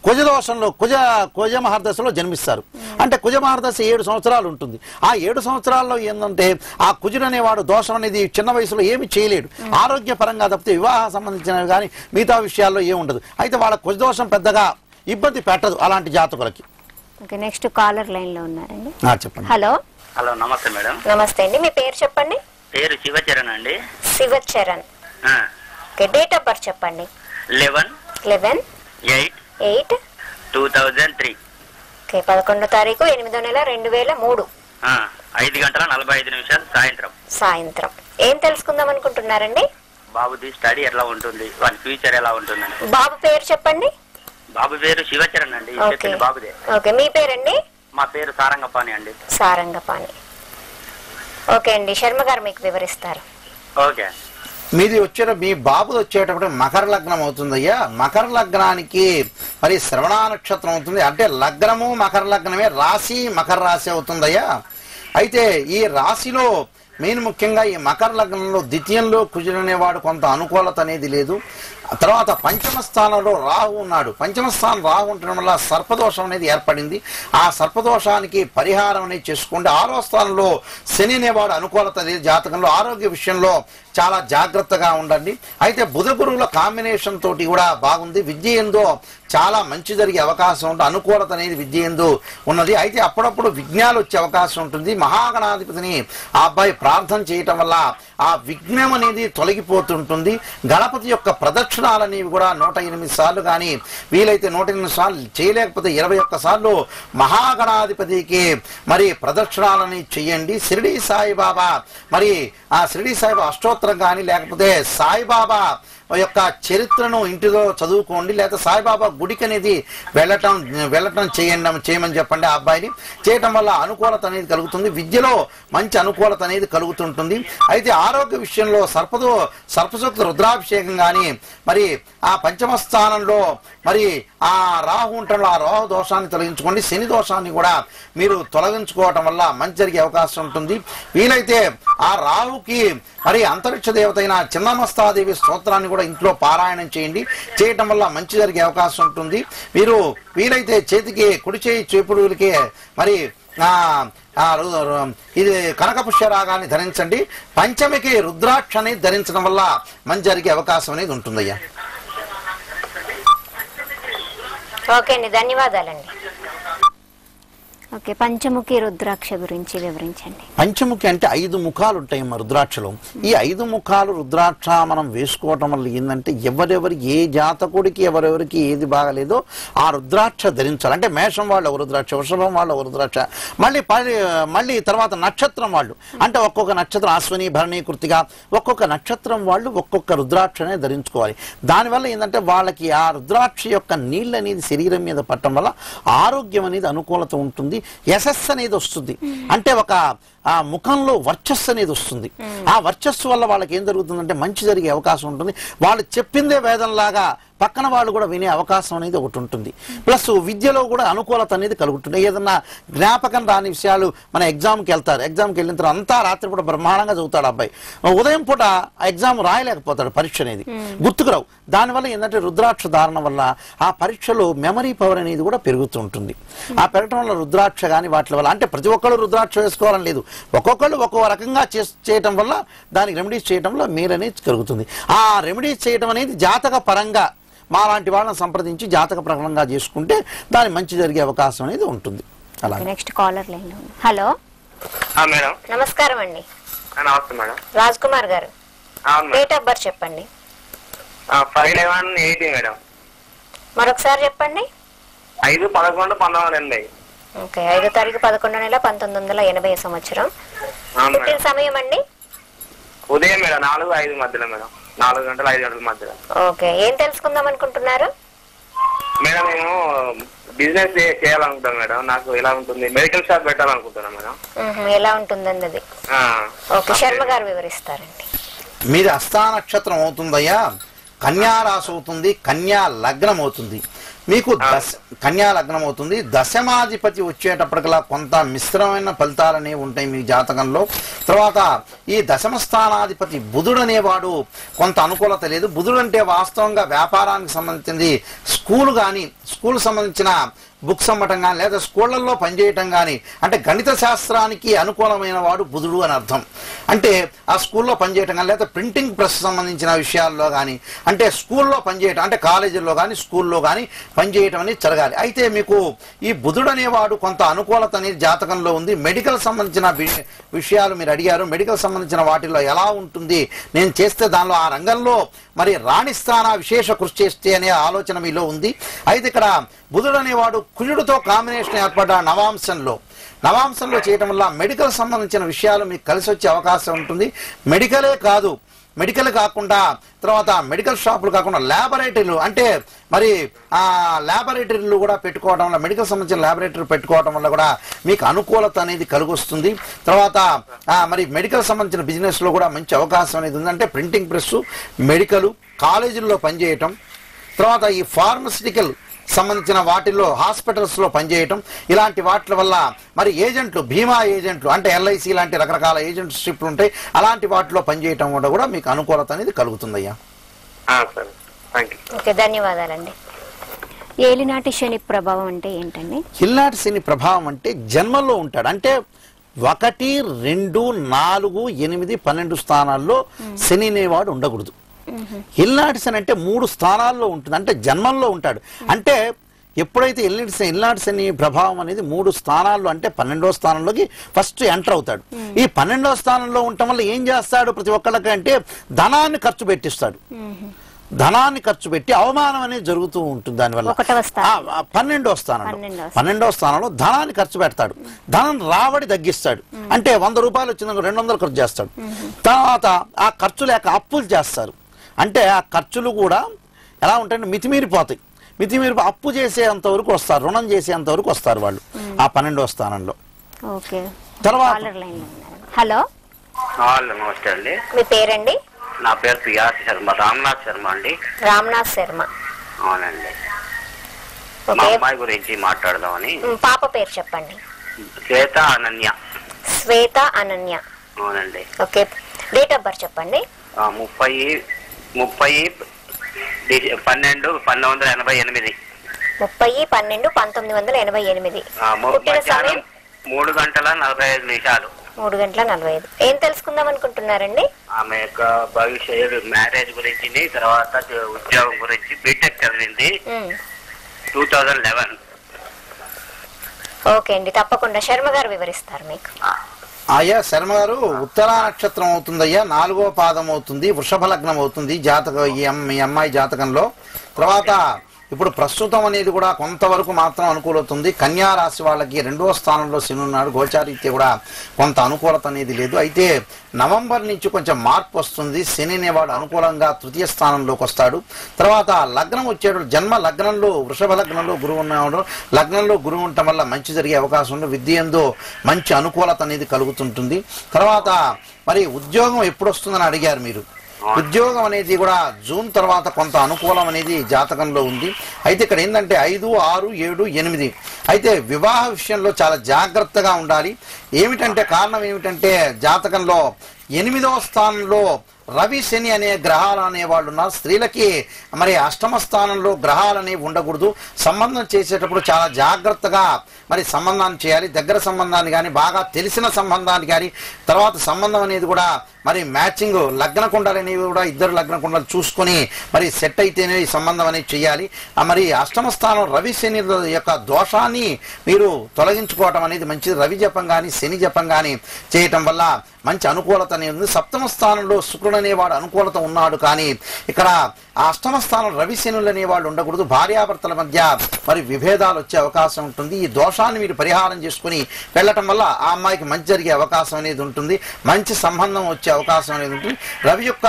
కుజదోషంలో కుజ మహర్దశలో జన్మిస్తారు. అంటే కుజ మహర్దశ 7 సంవత్సరాలు ఉంటుంది. ఆ 7 సంవత్సరాల్లో ఏంటంటే ఆ కుజుడు అనేవాడు దోషం అనేది చిన్న వయసులో ఏమి చేయలేడు. ఆరోగ్యపరంగా తప్పితే వివాహ సంబంధించినవి కానీ మిగతా విషయాల్లో ఏముండదు. అయితే వాళ్ళ కుజదోషం పెద్దగా ఇబ్బంది పెట్టదు అలాంటి జాతకులకి. నెక్స్ట్ కాలర్ లైన్ లో ఉన్నారండి. చెప్పండి. హలో. హలో, నమస్తే మేడం. నమస్తే అండి, మీ పేరు చెప్పండి. పేరు శివచరణ్ అండి. శివచరణ్. డేట్ ఆఫ్ బర్త్ చెప్పండి. 11/8/2003. 11వ తారీఖు 8వ నెల 2003. 5:45 సాయంత్రం. ఏం తెలుసుకుందాం అనుకుంటున్నారండి? బాబుది స్టడీ ఎట్లా ఉంటుంది, వాడి ఫ్యూచర్ ఎలా ఉంటుందని. బాబు పేరు చెప్పండి. బాబు పేరు శివచరణ్ అండి. చెప్పింది బాబుదే. ఓకే, మీ పేరండి? మా పేరు సారంగపాణి అండి. సారంగపాణి. ఓకే అండి, శర్మ గారు మీకు వివరిస్తారు. ఓకే. మీది మీ బాబుది వచ్చేటప్పుడు మకర లగ్నం అవుతుందయ్యా. మకర లగ్నానికి మరి శ్రవణ నక్షత్రం అవుతుంది. అంటే లగ్నము మకర లగ్నమే, రాశి మకర రాశి అవుతుందయ్యా. అయితే ఈ రాశిలో మెయిన్ ముఖ్యంగా ఈ మకర లగ్నంలో ద్వితీయంలో కుజుడు అనేవాడు కొంత అనుకూలత అనేది లేదు. తర్వాత పంచమ స్థానంలో రాహు ఉన్నాడు. పంచమ స్థానం రాహు ఉండడం వల్ల సర్పదోషం అనేది ఏర్పడింది. ఆ సర్పదోషానికి పరిహారం అనేది చేసుకోండి. 6వ స్థానంలో శని అనేవాడు అనుకూలత లేదు జాతకంలో. ఆరోగ్య విషయంలో చాలా జాగ్రత్తగా ఉండండి. అయితే బుధ గురువుల కాంబినేషన్ తోటి కూడా బాగుంది. విద్య ఎందో చాలా మంచి జరిగే అవకాశం ఉంటుంది. అనుకూలత అనేది విద్య ఎందు ఉన్నది. అయితే అప్పుడప్పుడు విఘ్నాలు వచ్చే అవకాశం ఉంటుంది. మహాగణాధిపతిని ఆ అబ్బాయి ప్రార్థన చేయటం వల్ల ఆ విఘ్నం అనేది తొలగిపోతుంటుంది. గణపతి యొక్క ప్రదక్షిణాలనేవి కూడా 108 సార్లు కానీ వీలైతే 108 సార్లు చేయలేకపోతే 21 సార్లు మహాగణాధిపతికి మరి ప్రదక్షిణాలని చెయ్యండి. షిరిడి సాయిబాబా మరి ఆ షిరిడి సాయిబాబా అష్టోత్తరం కానీ లేకపోతే సాయిబాబా యొక్క చరిత్రను ఇంటిలో చదువుకోండి. లేదా సాయిబాబా గుడికి అనేది వెళ్ళటం చేయమని చెప్పండి. ఆ అబ్బాయిని చేయటం వల్ల అనుకూలత అనేది కలుగుతుంది. విద్యలో మంచి అనుకూలత అనేది కలుగుతుంటుంది. అయితే ఆరోగ్య విషయంలో సర్పసూక్త రుద్రాభిషేకం కానీ మరి ఆ పంచమ స్థానంలో మరి ఆ రాహు ఉండటంలో ఆ రాహు దోషాన్ని తొలగించుకోండి. శని దోషాన్ని కూడా మీరు తొలగించుకోవటం వల్ల మంచి జరిగే అవకాశం ఉంటుంది. వీలైతే ఆ రాహుకి మరి అంతరిక్ష దేవత అయిన చిన్నమస్తాదేవి స్తోత్రాన్ని కూడా ఇంట్లో పారాయణం చేయండి. చేయటం వల్ల మంచి జరిగే అవకాశం ఉంటుంది. మీరు వీలైతే చేతికి కుడి చేయి చేపుడులకి మరి ఇది కనక పుష్యరాగాన్ని ధరించండి. పంచమికి రుద్రాక్ష అనేది ధరించడం వల్ల మంచి జరిగే అవకాశం అనేది ఉంటుందయ్యా. ఓకే అండి, ధన్యవాదాలండి. ఓకే, పంచముఖి రుద్రాక్ష గురించి వివరించండి. పంచముఖి అంటే 5 ముఖాలు ఉంటాయి మా రుద్రాక్షలో. ఈ 5 ముఖాలు రుద్రాక్ష మనం వేసుకోవటం వల్ల ఏంటంటే ఎవరెవరికి ఏ జాతకుడికి ఎవరెవరికి ఏది బాగలేదో ఆ రుద్రాక్ష ధరించాలి. అంటే మేషం వాళ్ళు ఒక రుద్రాక్ష, వృషభం వాళ్ళు ఒక రుద్రాక్ష, మళ్ళీ తర్వాత నక్షత్రం వాళ్ళు అంటే ఒక్కొక్క నక్షత్రం అశ్విని, భరణి, కృత్తిక ఒక్కొక్క నక్షత్రం వాళ్ళు ఒక్కొక్క రుద్రాక్షనే ధరించుకోవాలి. దానివల్ల ఏంటంటే వాళ్ళకి ఆ రుద్రాక్ష యొక్క నీళ్ళు అనేది శరీరం మీద పట్టడం వల్ల ఆరోగ్యం అనేది అనుకూలత ఉంటుంది. యశస్సు అనేది వస్తుంది. అంటే ఒక ఆ ముఖంలో వర్చస్సు అనేది వస్తుంది. ఆ వర్చస్సు వల్ల వాళ్ళకి ఏం జరుగుతుందంటే మంచి జరిగే అవకాశం ఉంటుంది. వాళ్ళు చెప్పిందే వేదంలాగా పక్కన వాళ్ళు కూడా వినే అవకాశం అనేది ఒకటి ఉంటుంది. ప్లస్ విద్యలో కూడా అనుకూలత అనేది కలుగుతుంది. ఏదన్నా జ్ఞాపకం రాని విషయాలు మన ఎగ్జామ్కి వెళ్తారు. ఎగ్జామ్కి వెళ్ళిన తర్వాత అంతా రాత్రి పూట బ్రహ్మాండంగా చదువుతాడు అబ్బాయి. ఉదయం పూట ఆ ఎగ్జామ్ రాయలేకపోతాడు, పరీక్ష అనేది గుర్తుకురావు. దానివల్ల ఏంటంటే రుద్రాక్ష ధారణ వల్ల ఆ పరీక్షలో మెమరీ పవర్ అనేది కూడా పెరుగుతూ ఉంటుంది. ఆ పెరగటం వల్ల రుద్రాక్ష కానీ వాటి వల్ల అంటే ప్రతి ఒక్కళ్ళు రుద్రాక్ష వేసుకోవాలని లేదు, ఒక్కొక్కళ్ళు ఒక్కో రకంగా చేయటం వల్ల దానికి రెమెడీస్ చేయటం వల్ల మేలు అనేది కలుగుతుంది. ఆ రెమెడీస్ చేయడం అనేది జాతక పరంగా మా లాంటి వాళ్ళని సంప్రదించి జాతక ప్రకారంగా చేసుకుంటే దాని మంచి జరిగే అవకాశం అనేది ఉంటుంది. అలా నెక్స్ట్ కాలర్ లైన్ లో. హలో మేడం, నమస్కారం అండి. నమస్తే మేడం. రాజ్ కుమార్ గారు, డేట్ ఆఫ్ బర్త్ చెప్పండి. 5/11/80 మేడం. మరొకసారి చెప్పండి. 5/11/1980. ఓకే, 5వ తారీఖు 11వ నెల 1980 సంవత్సరం. పుట్టిన సమయం అండి? ఉదయం మేడం 4-5 మధ్యలో మేడం. 4 గంటల 5 గంటల మధ్యలో. ఓకే, ఏం తెలుసుకుందాం అనుకుంటున్నారు? మేడం మేము బిజినెస్ చేయాలనుకుంటాం మేడం. నాకు ఎలా ఉంటుంది, మెడికల్ షాప్ పెట్టాలనుకుంటున్నాం మేడం. ఎలా ఉంటుందండి అది? ఓకే, శర్మ గారు వివరిస్తారండి. మీది హస్తా నక్షత్రం అవుతుందయ్యా, కన్యా రాశి అవుతుంది, కన్యా లగ్నం అవుతుంది. మీకు కన్యా లగ్నం అవుతుంది. దశమాధిపతి వచ్చేటప్పటికలా కొంత మిశ్రమైన ఫలితాలు అనేవి ఉంటాయి మీ జాతకంలో. తర్వాత ఈ దశమ స్థానాధిపతి బుధుడు అనేవాడు కొంత అనుకూలత లేదు. బుధుడు అంటే వాస్తవంగా వ్యాపారానికి సంబంధించింది, స్కూల్ సంబంధించిన బుక్స్ అమ్మటం కానీ లేదా స్కూళ్లలో పనిచేయటం కానీ, అంటే గణిత శాస్త్రానికి అనుకూలమైన వాడు బుధుడు అని అర్థం. అంటే ఆ స్కూల్లో పనిచేయటం కానీ లేదా ప్రింటింగ్ ప్రెస్ సంబంధించిన విషయాల్లో కానీ, అంటే స్కూల్లో పనిచేయటం, అంటే కాలేజీల్లో కానీ స్కూల్లో కానీ పనిచేయటం అనేది జరగాలి. అయితే మీకు ఈ బుధుడు అనేవాడు కొంత అనుకూలత అనేది జాతకంలో ఉంది. మెడికల్ సంబంధించిన విషయాలు మీరు అడిగారు. మెడికల్ సంబంధించిన వాటిల్లో ఎలా ఉంటుంది, నేను చేస్తే దానిలో ఆ రంగంలో మరి రాణిస్తానా, విశేష కృషి చేస్తే అనే ఆలోచన మీలో ఉంది. అయితే ఇక్కడ బుధుడు అనేవాడు కుజుడితో కాంబినేషన్ ఏర్పడ్డ నవాంశంలో చేయటం వల్ల మెడికల్ సంబంధించిన విషయాలు మీకు కలిసి వచ్చే అవకాశం ఉంటుంది. మెడికల్ కాకుండా తర్వాత మెడికల్ షాపులు కాకుండా ల్యాబొరేటరీలు, అంటే మరి ఆ ల్యాబొరేటరీలు కూడా పెట్టుకోవడం వల్ల, మెడికల్ సంబంధించిన ల్యాబొరేటరీ పెట్టుకోవడం వల్ల కూడా మీకు అనుకూలత అనేది కలుగొస్తుంది. తర్వాత మరి మెడికల్ సంబంధించిన బిజినెస్లో కూడా మంచి అవకాశం అనేది ఉంది. అంటే ప్రింటింగ్ ప్రెస్, మెడికల్, కాలేజీల్లో పనిచేయటం, తర్వాత ఈ ఫార్మస్యూటికల్ సంబంధించిన వాటిల్లో హాస్పిటల్స్లో పనిచేయటం, ఇలాంటి వాటి వల్ల మరి ఏజెంట్లు, బీమా ఏజెంట్లు, అంటే ఎల్ఐసి లాంటి రకరకాల ఏజెంట్షిప్లు ఉంటాయి, అలాంటి వాటిలో పనిచేయటం వల్ల కూడా మీకు అనుకూలత అనేది కలుగుతుందయ్యా. ఓకే, ధన్యవాదాలండి. ఏలినాటి శని ప్రభావం అంటే ఏంటండి? ఏలినాటి శని ప్రభావం అంటే జన్మల్లో ఉంటాడు. అంటే 1, 2, 4, 8, 12 స్థానాల్లో శని అనేవాడు ఉండకూడదు. ఏలినాటి శని అంటే 3 స్థానాల్లో ఉంటుంది, అంటే జన్మంలో ఉంటాడు. అంటే ఎప్పుడైతే ఏలినాటి శని ప్రభావం అనేది 3 స్థానాల్లో, అంటే 12వ స్థానంలోకి ఫస్ట్ ఎంటర్ అవుతాడు. ఈ 12వ స్థానంలో ఉండటం వల్ల ఏం చేస్తాడు ప్రతి ఒక్కళ్ళకి అంటే ధనాన్ని ఖర్చు పెట్టిస్తాడు. ధనాన్ని ఖర్చు పెట్టి అవమానం అనేది జరుగుతూ ఉంటుంది. దానివల్ల 12వ స్థానంలో ధనాన్ని ఖర్చు పెడతాడు, ధనం రాబడి తగ్గిస్తాడు. అంటే 100 రూపాయలు వచ్చిందనుకో 200 ఖర్చు చేస్తాడు. తర్వాత ఆ ఖర్చు లేక అప్పులు చేస్తారు. అంటే ఆ ఖర్చులు కూడా ఎలా ఉంటాయంటే మితిమీరిపోతాయి. అప్పు చేసేంత వరకు వస్తారు, రుణం చేసేంత వరకు వస్తారు వాళ్ళు ఆ 12వ స్థానంలో. తర్వాత హలో, నమస్తే అండి. మీ పేరండి? నా పేరు పిఆర్ శర్మ, రామ్నాథ్ శర్మ అండి. రామ్నాథ్ శర్మ, అవునండి. మా అమ్మాయి గురించి మాట్లాడదామని. పాప పేరు చెప్పండి. శ్వేత అనన్య. శ్వేత అనన్య, అవునండి. ఓకే. డేట్ ఆఫ్ బర్త్ చెప్పండి. 30/12/1988. 30/12/1988. పుట్టిన సమయం 3:45. 3:45. ఏం తెలుసుకుందాం అనుకుంటున్నారండి? ఆమె యొక్క భవిష్యత్తు, మ్యారేజ్ గురించి, తర్వాత ఉద్యోగం గురించి. బీటెక్ చదివింది 2011. ఓకే అండి, తప్పకుండా శర్మ గారు వివరిస్తారు మీకు. అయ్యా శర్మ గారు, ఉత్తరా నక్షత్రం అవుతుందయ్యా, 4వ పాదం అవుతుంది, వృషభ లగ్నం అవుతుంది ఈ అమ్మాయి జాతకంలో. తర్వాత ఇప్పుడు ప్రస్తుతం అనేది కూడా కొంతవరకు మాత్రం అనుకూలవుతుంది. కన్యా రాశి వాళ్ళకి 2వ స్థానంలో శని ఉన్నాడు, గోచారీత్య కూడా కొంత అనుకూలత అనేది లేదు. అయితే నవంబర్ నుంచి కొంచెం మార్పు వస్తుంది. శని అనేవాడు అనుకూలంగా 3వ స్థానంలోకి వస్తాడు. తర్వాత లగ్నం వచ్చేటప్పుడు జన్మ లగ్నంలో వృషభ లగ్నంలో గురువు ఉన్నాడు. లగ్నంలో గురువు ఉండటం వల్ల మంచి జరిగే అవకాశం ఉంది. విద్య యందు మంచి అనుకూలత అనేది కలుగుతుంటుంది. తర్వాత మరి ఉద్యోగం ఎప్పుడు వస్తుందని అడిగారు మీరు. ఉద్యోగం అనేది కూడా జూన్ తర్వాత కొంత అనుకూలం అనేది జాతకంలో ఉంది. అయితే ఇక్కడ ఏంటంటే 5, 6, 7, 8. అయితే వివాహ విషయంలో చాలా జాగ్రత్తగా ఉండాలి. ఏమిటంటే కారణం ఏమిటంటే జాతకంలో 8వ స్థానంలో రవి శని అనే గ్రహాలు అనేవాళ్ళు ఉన్నారు. స్త్రీలకి మరి 8వ స్థానంలో గ్రహాలు అనేవి ఉండకూడదు. సంబంధం చేసేటప్పుడు చాలా జాగ్రత్తగా మరి సంబంధాన్ని చేయాలి. దగ్గర సంబంధాన్ని కానీ, బాగా తెలిసిన సంబంధాన్ని కానీ, తర్వాత సంబంధం అనేది కూడా మరి మ్యాచింగ్, లగ్న కుండలు అనేవి కూడా 2 లగ్న కుండలు చూసుకొని మరి సెట్ అయితేనే ఈ సంబంధం అనేది చేయాలి. మరి 8వ స్థానం రవి శని యొక్క దోషాన్ని మీరు తొలగించుకోవటం అనేది మంచిది. రవి జపం కానీ శని జపం కానీ చేయటం వల్ల మంచి అనుకూలత అనేది ఉంది. 7వ స్థానంలో శుక్రుడు అనేవాడు అనుకూలత ఉన్నాడు, కానీ ఇక్కడ 8వ స్థానం రవి శనులు అనేవాళ్ళు ఉండకూడదు. భార్యాభర్తల మధ్య మరి విభేదాలు వచ్చే అవకాశం ఉంటుంది. ఈ దోషాన్ని మీరు పరిహారం చేసుకుని వెళ్ళటం వల్ల ఆ అమ్మాయికి మంచి జరిగే అవకాశం అనేది ఉంటుంది. మంచి సంబంధం వచ్చే అవకాశం అనేది ఉంటుంది. రవి యొక్క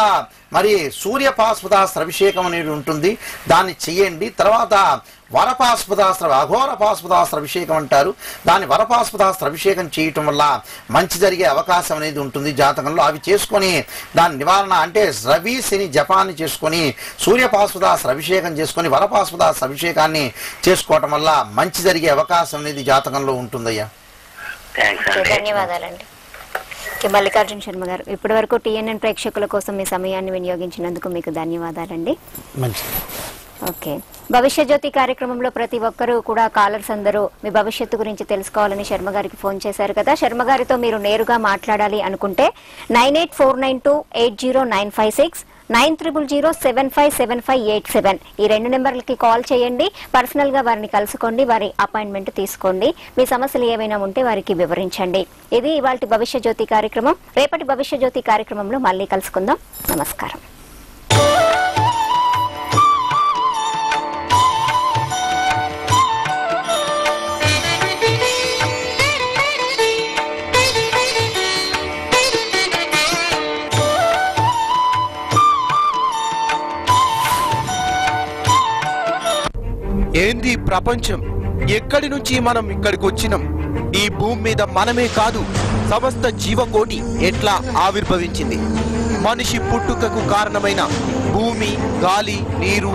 మరి సూర్యపాశుపతాస్త్ర అభిషేకం అనేది ఉంటుంది, దాన్ని చెయ్యండి. తర్వాత వరపాశుపతాస్త్ర అఘోర పాశుపతాస్త్ర అభిషేకం అంటారు. దాని వరపాశుపతాస్త్ర అభిషేకం చేయటం వల్ల మంచి జరిగే అవకాశం అనేది ఉంటుంది జాతకంలో. అవి చేసుకొని దాని నివారణ అంటే రవి శని జపాన్ని చేసుకొని సూర్యపాశుపతాస్త్ర అభిషేకం చేసుకొని వరపాశుపతాస్త్ర అభిషేకాన్ని చేసుకోవటం వల్ల మంచి జరిగే అవకాశం అనేది జాతకంలో ఉంటుందయ్యా. ధన్యవాదాలండి. మల్లికార్జున శర్మ గారు, ఇప్పటి వరకు టీఎన్ఎన్ ప్రేక్షకుల కోసం మీ సమయాన్ని వినియోగించినందుకు మీకు ధన్యవాదాలండి. మంచిది. ఓకే, భవిష్య జ్యోతి కార్యక్రమంలో ప్రతి ఒక్కరూ కూడా కాలర్స్ అందరూ మీ భవిష్యత్తు గురించి తెలుసుకోవాలని శర్మ గారికి ఫోన్ చేశారు కదా. శర్మ గారితో మీరు నేరుగా మాట్లాడాలి అనుకుంటే 9849280956 9000757587 ఈ 2 నెంబర్లకి కాల్ చేయండి. పర్సనల్ గా వారిని కలుసుకోండి, వారి అపాయింట్మెంట్ తీసుకోండి. మీ సమస్యలు ఏవైనా ఉంటే వారికి వివరించండి. ఇది ఇవాల్టి భవిష్య జ్యోతి కార్యక్రమం. రేపటి భవిష్య జ్యోతి కార్యక్రమంలో మళ్ళీ కలుసుకుందాం. నమస్కారం. ఏంది ప్రపంచం? ఎక్కడి నుంచి మనం ఇక్కడికి వచ్చినాం? ఈ భూమి మీద మనమే కాదు, సమస్త జీవకోటి ఎట్లా ఆవిర్భవించింది? మనిషి పుట్టుకకు కారణమైన భూమి, గాలి, నీరు